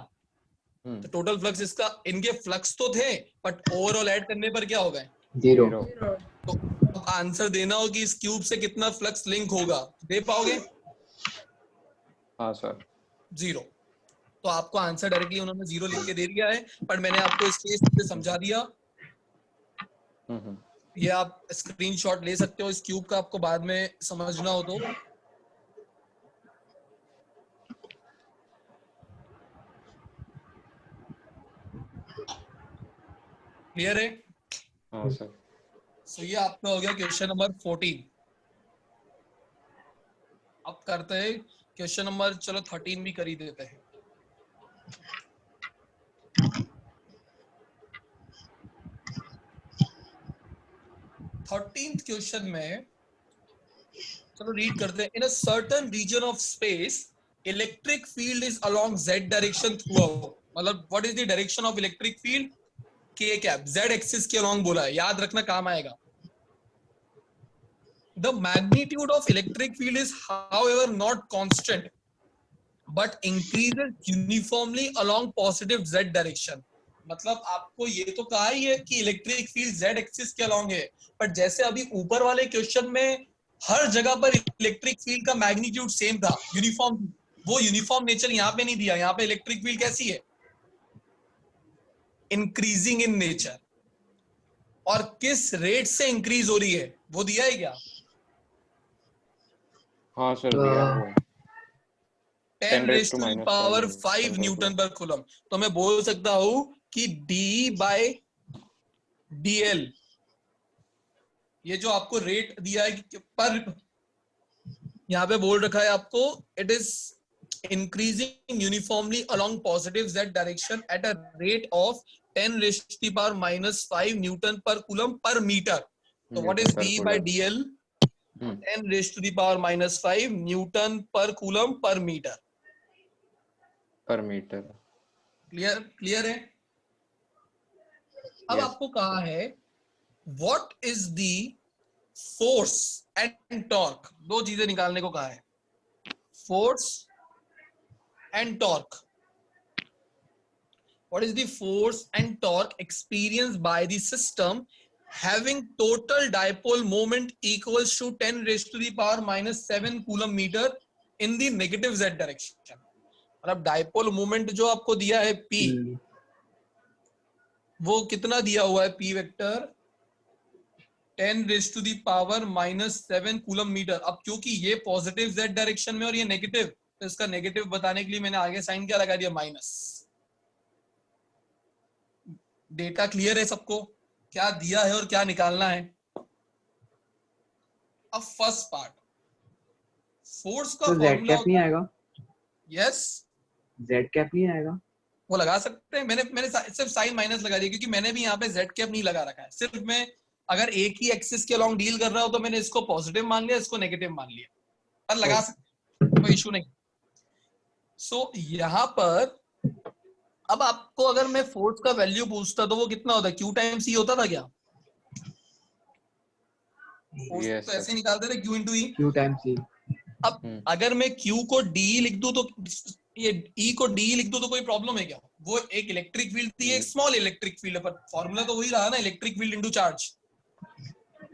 हम्म, तो टोटल फ्लक्स इसका, इनके फ्लक्स तो थे बट ओवरऑल ऐड करने पर क्या होगा? 0 0. तो आंसर देना हो कि इस क्यूब से कितना फ्लक्स लिंक होगा, दे पाओगे? हाँ सर. 0। तो आपको आंसर डायरेक्टली उन्होंने 0 लिख के दे दिया है, पर मैंने आपको इस केस से समझा दिया। ये आप स्क्रीनशॉट ले सकते हो इस क्यूब का, आपको बाद में समझना हो तो। क्लियर है? हाँ सर. सो ये आपका हो गया क्वेश्चन नंबर 14। अब करते हैं क्वेश्चन नंबर, चलो 13 भी कर ही देते हैं। थर्टीन्थ क्वेश्चन में चलो रीड करते हैं। In a certain region of space electric field is along z direction throughout. मतलब what is the direction of electric field? k cap, z axis के अलोंग बोला है, याद रखना काम आएगा। The magnitude of electric field is however not constant but increases uniformly along positive z direction। मतलब आपको ये तो कहा ही है कि इलेक्ट्रिक फील्ड z एक्सिस के अलोंग है, पर जैसे अभी ऊपर वाले क्वेश्चन में हर जगह पर इलेक्ट्रिक फील्ड का मैग्नीट्यूड सेम था, यूनिफॉर्म, वो यूनिफॉर्म नेचर यहाँ पे नहीं दिया। यहाँ पे इलेक्ट्रिक फील्ड कैसी है? Increasing in nature. और किस रेट से इंक्रीज हो रही है वो दिया है क्या? हाँ सर, दिया है. 10 raised to the power 5 Newton पर कूलम। तो मैं बोल सकता हूं कि d by dl, ये जो आपको रेट दिया है कि पर, यहाँ पे बोल रखा है आपको, it is increasing uniformly along positive z direction at a rate of 10 raised to the power -5 Newton पर कूलम पर मीटर। तो what is d by dl? 10 raised to the power -5 Newton पर कूलम पर मीटर। पर metre. Clear है? अब आपको कहा है what is the force and torque, दो चीजें निकालने को कहा है, force and torque. What is the force and torque experienced by the system having total dipole moment equals to 10 raised to the power -7 coulomb metre in the negative z direction। मतलब dipole moment जो आपको दिया है P, वो कितना दिया हुआ है P vector? 10 raised to the power -7 coulomb metre. अब क्योंकि ये पॉजिटिव z डायरेक्शन में और ये नेगेटिव, तो इसका नेगेटिव बताने के लिए मैंने आगे साइन क्या लगा दिया? माइनस। डेटा क्लियर है सबको? क्या दिया है और क्या निकालना है? अब फर्स्ट पार्ट, फोर्स का फॉर्मूला नहीं आएगा। यस, z कैप नहीं आएगा। वो लगा सकते हैं। मैंने सिर्फ साइन माइनस लगा दिया क्योंकि मैंने भी यहाँ पे z कैप नहीं लगा रखा है। सिर्फ मैं अगर एक ही एक्सिस के अलोंग डील कर रहा हूं तो मैंने इसको पॉजिटिव मान लिया, इसको नेगेटिव मान लिया, पर लगा सकते, कोई इशू नहीं। सो यहाँ पर अब आपको अगर मैं फोर्स का वैल्यू पूछता तो वो कितना होता है? Q टाइम्स E होता था क्या? Yes, तो ऐसे निकालते थे Q into E। Q times E। अब अगर मैं Q को D लिख दूं तो ये E को D लिख दूं तो कोई प्रॉब्लम है क्या? वो एक इलेक्ट्रिक फील्ड थी, एक स्मॉल इलेक्ट्रिक फील्ड है, पर फॉर्मूला तो वही रहा ना, electric field into charge.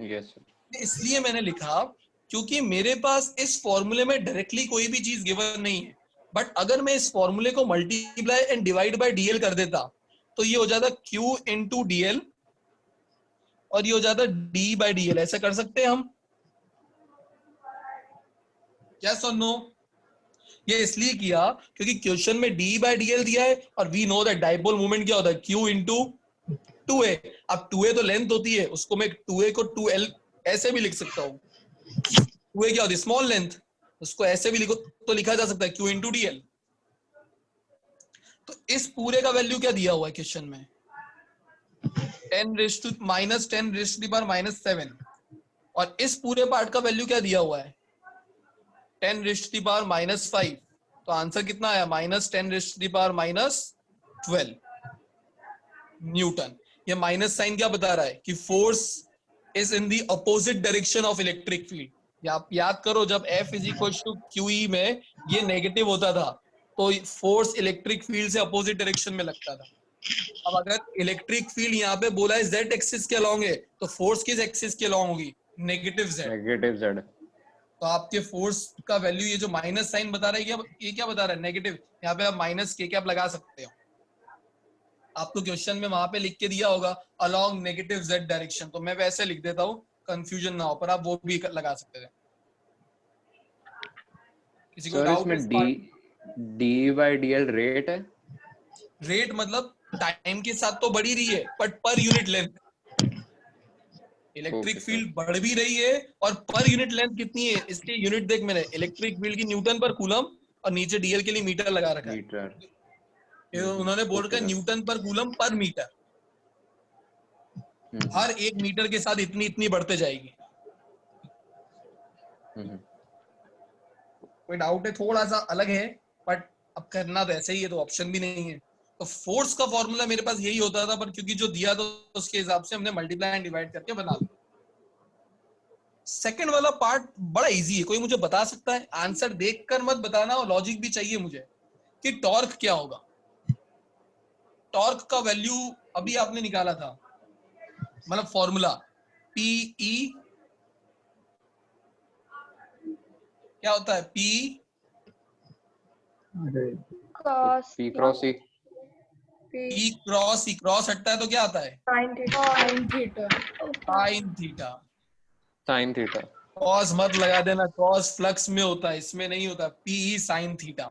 Yes sir. इसलिए मैंने लिखा क्योंकि मेरे पास इस फॉर्मूले में डायरेक्टली कोई भी चीज गिवन नहीं है, बट अगर मैं इस फॉर्मूले को multiply and divide by DL कर देता तो ये हो जाता Q इंटू डीएल और ये हो जाता D बाय डीएल। ऐसा कर सकते हैं हम? यस और नो? ये इसलिए किया क्योंकि क्वेश्चन में D बाय डीएल दिया है और we know that dipole moment क्या होता है? Q into 2a। अब 2a तो लेंथ होती है, उसको मैं 2a को 2l ऐसे भी लिख सकता हूँ। 2a क्या होती है? स्मॉल लेंथ, उसको ऐसे भी लिखो तो लिखा जा सकता है Q इंटू डीएल। तो इस पूरे का वैल्यू क्या दिया हुआ है क्वेश्चन में? 10 raised to -10 raised to the power -7 और इस पूरे पार्ट का वैल्यू क्या दिया हुआ है? 10 raised to the power -5, तो आंसर कितना आया? -10 raised to the power -12 Newton. ये माइनस साइन क्या बता रहा है? कि force is in the opposite direction of electric field. आप याद करो जब F = QE में ये नेगेटिव होता था तो फोर्स इलेक्ट्रिक फील्ड से अपोजिट डायरेक्शन में लगता था। अब अगर इलेक्ट्रिक फील्ड यहाँ पे बोला है Z एक्सिस के अलॉन्ग है तो फोर्स किस एक्सिस के अलॉन्ग होगी? Negative Z। तो आपके फोर्स का वैल्यू ये जो माइनस साइन बता रहा है ये क्या बता रहा है? नेगेटिव। यहाँ पे आप -k लगा सकते हो। आपको क्वेश्चन में वहां पे लिख के दिया होगा अलोंग नेगेटिव Z डायरेक्शन, तो मैं वैसे लिख देता हूँ कंफ्यूजन ना हो, पर आप वो भी लगा सकते थे। किसी को डाउट? इसमें d/dl रेट है। रेट मतलब टाइम के साथ तो बढ़ ही रही है बट पर यूनिट लेंथ इलेक्ट्रिक फील्ड बढ़ भी रही है और पर यूनिट लेंथ कितनी है इसके यूनिट देख, मैंने इलेक्ट्रिक फील्ड की न्यूटन पर कूलम और नीचे डीएल के लिए मीटर लगा रखा है। ये उन्होंने बोल रखा है न्यूटन पर कूलम पर मीटर, हर 1 मीटर के साथ इतनी बढ़ते जाएगी। कोई डाउट है? थोड़ा सा अलग है बट अब करना तो ऐसे ही है तो ऑप्शन भी नहीं है। तो फोर्स का फॉर्मूला मेरे पास यही होता था पर क्योंकि जो दिया तो उसके हिसाब से हमने मल्टीप्लाई एंड डिवाइड करके बना लिया। सेकंड वाला पार्ट बड़ा इजी है, कोई मुझे बता सकता है? आंसर देखकर मत बताना और लॉजिक भी चाहिए मुझे कि टॉर्क क्या होगा। टॉर्क का वैल्यू अभी आपने निकाला था, मतलब फॉर्मूला PE क्या होता है? P cross E। E cross E cross हटता है तो क्या आता है? Sine theta. कॉस मत लगा देना, कॉस फ्लक्स में होता है, इसमें नहीं होता। PE sine theta.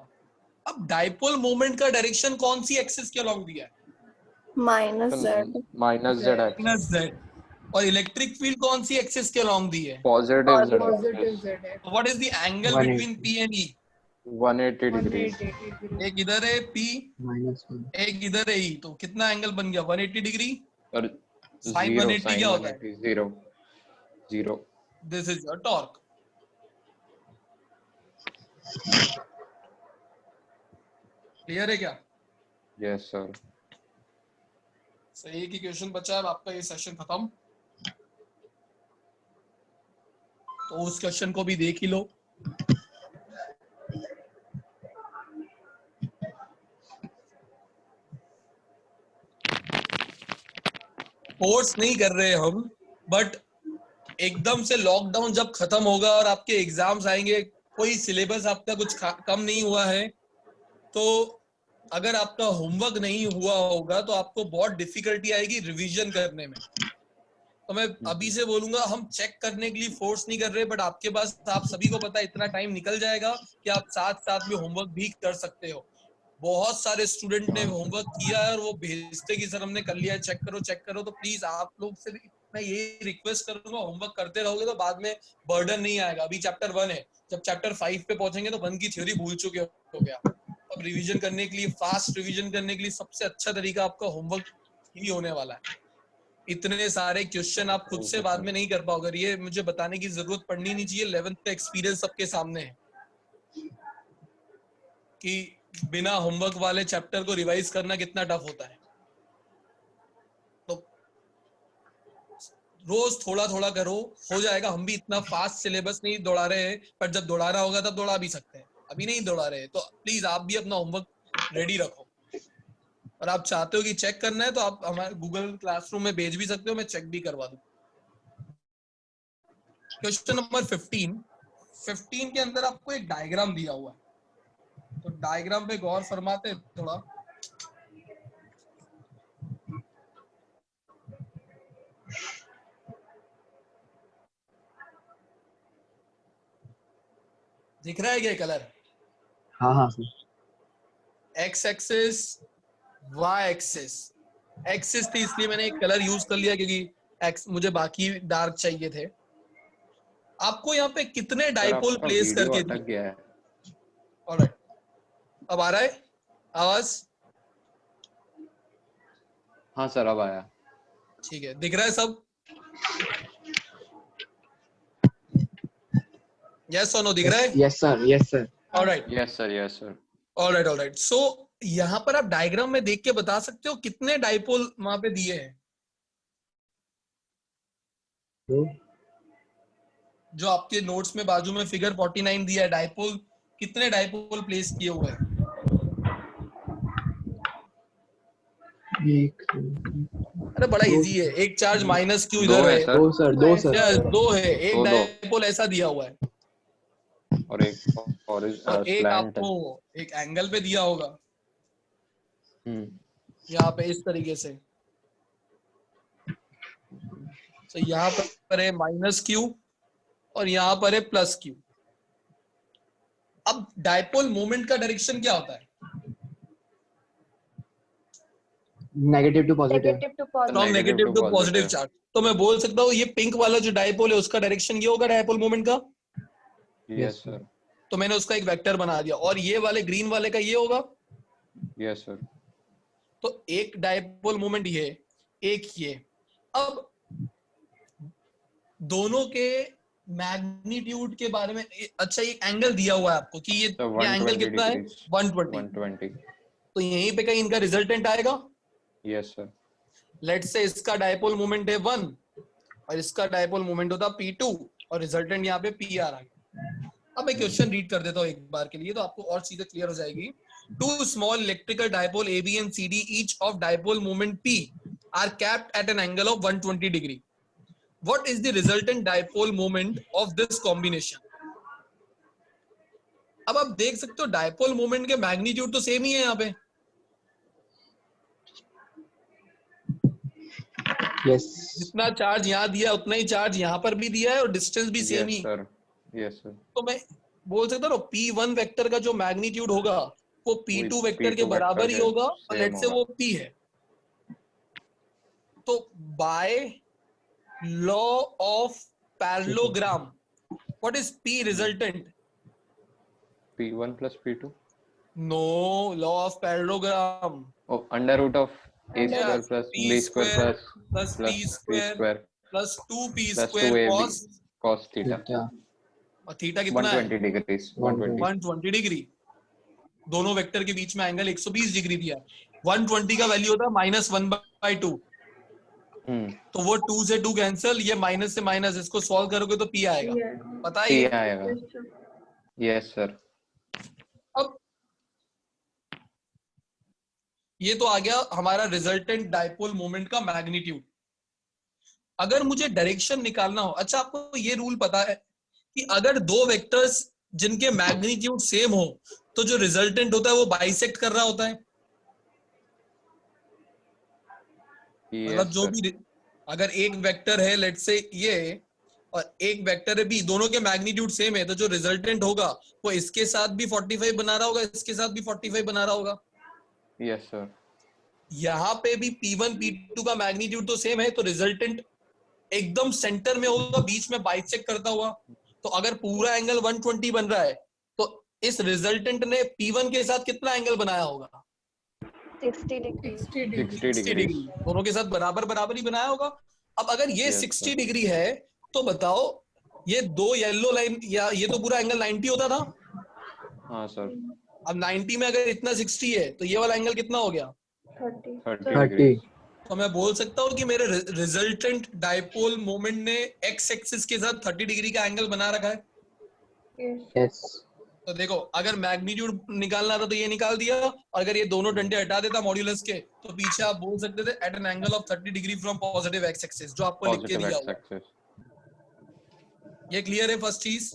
अब डाइपोल मोमेंट का डायरेक्शन कौन सी एक्सिस के अलॉन्ग दिया है? -Z। और इलेक्ट्रिक फील्ड कौन सी एक्सिस के अलॉन्ग दी है? Positive Z। What is the angle between P and E? 180 degree. एक इधर है P, एक इधर है E, तो कितना एंगल बन गया? 180 डिग्री। और साइन 180 क्या होता है? 0। This is your torque. Clear है क्या? Yes sir. सही की क्वेश्चन बचा है, आपका ये सेशन खत्म। तो उस क्वेश्चन को भी देख ही लो। फोर्स नहीं कर रहे हम, बट एकदम से लॉकडाउन जब खत्म होगा और आपके एग्जाम्स आएंगे, कोई सिलेबस आपका कुछ कम नहीं हुआ है, तो अगर आपका होमवर्क नहीं हुआ होगा तो आपको बहुत डिफिकल्टी आएगी रिवीजन करने में। तो मैं अभी से बोलूंगा, हम चेक करने के लिए फोर्स नहीं कर रहे, बट आपके पास, आप सभी को पता है, इतना टाइम निकल जाएगा कि आप साथ साथ में होमवर्क भी कर सकते हो। बहुत सारे स्टूडेंट ने होमवर्क किया है और वो भेजते कि सर हमने कर लिया है, चेक करो। तो प्लीज आप लोग से मैं ये रिक्वेस्ट करूंगा, होमवर्क करते रहोगे तो बाद में बर्डन नहीं आएगा। अभी चैप्टर 1 है, जब चैप्टर 5 पे पहुंचेंगे तो 1 की थ्योरी भूल चुके हो गया। अब रिवीजन करने के लिए, फास्ट रिवीजन करने के लिए सबसे अच्छा तरीका आपका होमवर्क ही होने वाला है। इतने सारे क्वेश्चन आप खुद से बाद में नहीं कर पाओगे, ये मुझे बताने की जरूरत पड़नी नहीं चाहिए। 11th का एक्सपीरियंस सबके सामने है कि बिना होमवर्क वाले चैप्टर को रिवाइज करना कितना टफ होता है। तो रोज थोड़ा थोड़ा करो, हो जाएगा। हम भी इतना फास्ट सिलेबस नहीं दौड़ा रहे हैं, पर जब दौड़ाना होगा तब दौड़ा भी सकते हैं, अभी नहीं दौड़ा रहे। तो प्लीज आप भी अपना होमवर्क रेडी रखो, और आप चाहते हो कि चेक करना है तो आप हमारे गूगल क्लासरूम में भेज भी सकते हो, मैं चेक भी करवा दूं। क्वेश्चन नंबर 15 के अंदर आपको एक डायग्राम दिया हुआ है, तो डायग्राम पे गौर फरमाते हैं थोड़ा। दिख रहा है क्या कलर? हाँ x axis, y axis. Axis थी इसलिए मैंने एक कलर यूज कर लिया क्योंकि एक्स मुझे बाकी डार्क चाहिए थे। आपको यहाँ पे कितने डाइपोल प्लेस करके दिए? ऑलराइट, अब आ रहा है आवाज? हाँ सर अब आया। ठीक है, दिख रहा है सब? यस और नो दिख रहा है? Yes sir. Yes sir. Alright Yes sir. Yes sir. Alright so यहाँ पर आप डायग्राम में देख के बता सकते हो कितने डाइपोल वहां पे दिए हैं? दो. जो आपके नोट्स में बाजू में फिगर 49 दिया है, डाइपोल कितने डाइपोल प्लेस किए हुए हैं? एक. अरे बड़ा इजी है, एक चार्ज माइनस क्यू दो इधर है है, सर. दो sir. दो sir. या दो है, एक दो. डाइपोल ऐसा दिया हुआ है और एक और एक slant है. आपको एक एंगल पे दिया होगा हम्म. यहाँ पे इस तरीके से। तो यहाँ पर है माइनस क्यू और यहाँ पर है प्लस क्यू। अब डाइपोल मोमेंट का डायरेक्शन क्या होता है? Negative to positive. Negative to from positive. Negative to positive positive. Charge. तो मैं बोल सकता हूँ ये पिंक वाला जो डाइपोल है उसका डायरेक्शन ये होगा डाइपोल मोमेंट का। Yes sir. तो मैंने उसका एक वेक्टर बना दिया और ये वाले ग्रीन वाले का ये होगा। Yes sir. तो एक डाइपोल मोमेंट ये, एक ये। अब दोनों के मैग्नीट्यूड के बारे में अच्छा एक एंगल दिया हुआ है आपको कि ये So एंगल 120 कितना है? degrees. 120। 120. तो यहीं पे कहीं इनका रिजल्टेंट आएगा। Yes sir. लेट्स से इसका डाइपोल मोमेंट है 1 और इसका डाइपोल मोमेंट होता P2 और रिजल्टेंट यहाँ पे PR आ गया। अब मैं क्वेश्चन रीड कर देता हूँ एक बार के लिए तो आपको और चीजें क्लियर हो जाएगी। Two small electrical dipole AB and CD each of dipole moment P are capped at an angle of 120 degree. What is the resultant dipole moment of this combination? अब आप देख सकते हो डाइपोल मोमेंट के magnitude तो same ही है यहाँ पे। Yes. जितना चार्ज यहाँ दिया उतना ही चार्ज यहाँ पर भी दिया है और डिस्टेंस भी सेम ही। Yes sir. Yes sir. तो मैं बोल सकता हूँ P1 वेक्टर का जो मैग्नीट्यूड होगा वो P2 वेक्टर के P2 बराबर ही वेक्टर के होगा और same लेट से होगा। वो P है। तो by law of parallelogram what is P resultant? P1 plus P2. No, law of parallelogram Oh, under root of A Yeah, square plus P B square plus plus P P square square plus 2P plus square 2AB cos cos theta. Theta. और theta कितना है? 120 degrees. 120. 120 degree. दोनों vector के बीच में angle 120 degree दिया। 120 का value होता है -1/2। तो वो 2 से 2 कैंसिल, ये माइनस से माइनस, इसको सॉल्व करोगे तो P आएगा। पता है P ये? आएगा. Yes sir. अब ये तो आ गया हमारा रिजल्टेंट डाइपोल मोमेंट का मैग्नीट्यूड। अगर मुझे डायरेक्शन निकालना हो, अच्छा आपको ये रूल पता है कि अगर दो वेक्टर्स जिनके मैग्नीट्यूड सेम हो तो जो रिजल्टेंट होता है वो बाइसेक्ट कर रहा होता है। मतलब जो भी अगर एक वेक्टर है लेट से ये और एक वेक्टर है B, दोनों के मैग्नीट्यूड सेम है तो जो रिजल्टेंट होगा वो इसके साथ भी 45 बना रहा होगा, इसके साथ भी 45 बना रहा होगा। Yes sir. यहाँ पे भी P1 P2 का मैग्नीट्यूड तो सेम है तो रिजल्टेंट एकदम सेंटर में होगा, बीच में बाइसेक्ट करता हुआ। तो अगर पूरा एंगल 120 बन रहा है तो इस रिजल्टेंट ने P1 के साथ कितना एंगल बनाया होगा? 60 डिग्री। 60 degrees. दोनों के साथ बराबर बराबर ही बनाया होगा। अब अगर ये Yes, 60 sir. डिग्री है तो बताओ ये दो येलो लाइन या ये तो पूरा एंगल 90 होता था। हाँ sir. अब 90 में अगर इतना 60 है तो ये वाला एंगल कितना हो गया? 30। 30 30. degrees. तो मैं बोल सकता हूँ कि मेरे रिजल्टेंट डाइपोल मोमेंट ने एक्स एक्सिस के साथ 30 डिग्री का एंगल बना रखा है। Yes. तो देखो अगर मैग्नीट्यूड निकालना था तो ये निकाल दिया और अगर ये दोनों डंडे हटा देता मॉड्यूलस के तो पीछे आप बोल सकते थे at an angle of 30 degree from positive x axis, जो आपको लिख के Positive दिया x हुआ। axis. ये क्लियर है फर्स्ट चीज?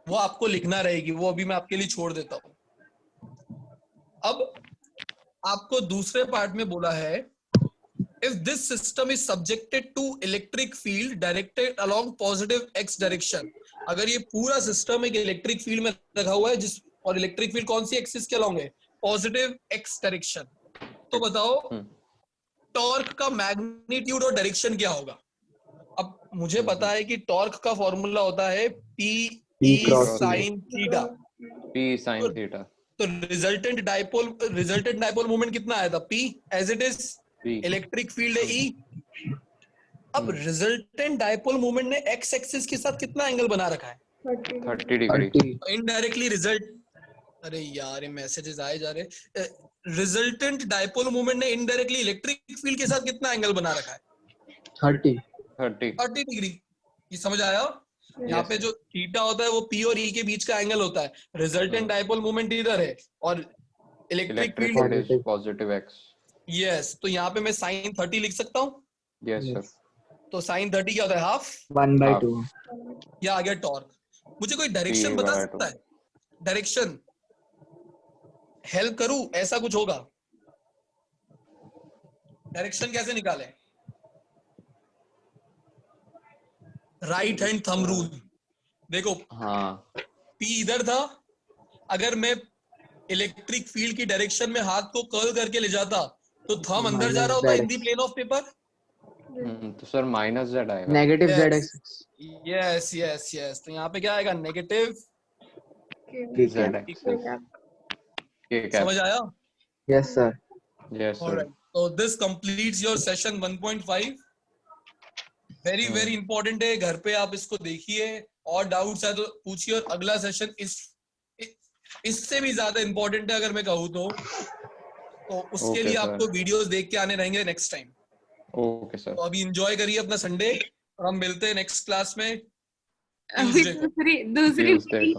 वो आपको लिखना रहेगी, वो अभी मैं आपके लिए छोड़ देता हूँ। अब आपको दूसरे पार्ट में बोला है if this system is subjected to electric field directed along positive x direction, अगर ये पूरा सिस्टम एक इलेक्ट्रिक फील्ड में रखा हुआ है जिस और इलेक्ट्रिक फील्ड कौन सी एक्सिस के along है? पॉजिटिव x डायरेक्शन, तो बताओ टॉर्क का मैग्नीट्यूड और डायरेक्शन क्या होगा? अब मुझे पता है कि टॉर्क का फॉर्मूला होता है P cross sin theta. P sin theta. तो रिजल्टेंट डाइपोल मोमेंट कितना आया था? P as it is, P. Electric field है E। अब रिजल्टेंट डाइपोल मोमेंट ने एक्स एक्सिस के साथ कितना एंगल बना रखा है? 30 degree. 30. इनडायरेक्टली रिजल्ट, अरे यार ये मैसेजेस आए जा रहे। रिजल्टेंट डायपोल मोमेंट ने इनडायरेक्टली इलेक्ट्रिक फील्ड के साथ कितना एंगल बना रखा है? 30. 30 डिग्री। ये समझ आया? यहाँ पे जो थीटा होता है वो पी और ई के बीच का एंगल होता है। रिजल्टेंट डायपोल मोमेंट इधर है और electric Electric field, field is positive x. Yes, तो यहाँ पे मैं साइन 30 लिख सकता हूँ। Yes, sir. तो साइन 30 क्या होता है? हाफ। 1/2. या आ गया टॉर्क। मुझे कोई डायरेक्शन P बता by सकता है? डायरेक्शन हेल्प करूं, ऐसा कुछ होगा? डायरेक्शन कैसे निकाले? Right hand thumb rule. देखो हाँ, P इधर था, अगर मैं इलेक्ट्रिक फील्ड की डायरेक्शन में हाथ को कर्ल करके ले जाता तो थंब अंदर जा रहा होता इन दी प्लेन ऑफ पेपर। तो सर माइनस z आएगा. Negative Yes. z axis. Yes yes yes, तो यहाँ पे क्या आएगा? Negative z axis. K cap. समझ आया? Yes, sir. Yes, sir. Alright. So this completes your session 1.5. Very very important है, घर पे आप इसको देखिए, और डाउट्स है तो पूछिए। और अगला सेशन इससे भी ज्यादा इंपॉर्टेंट है अगर मैं कहूँ तो उसके Okay, लिए sir. आपको वीडियोस देख के आने रहेंगे नेक्स्ट टाइम। Okay, sir. तो अभी एंजॉय करिए अपना संडे, और हम मिलते हैं नेक्स्ट क्लास में अभी Tuesday को। दूसरी Tuesday को.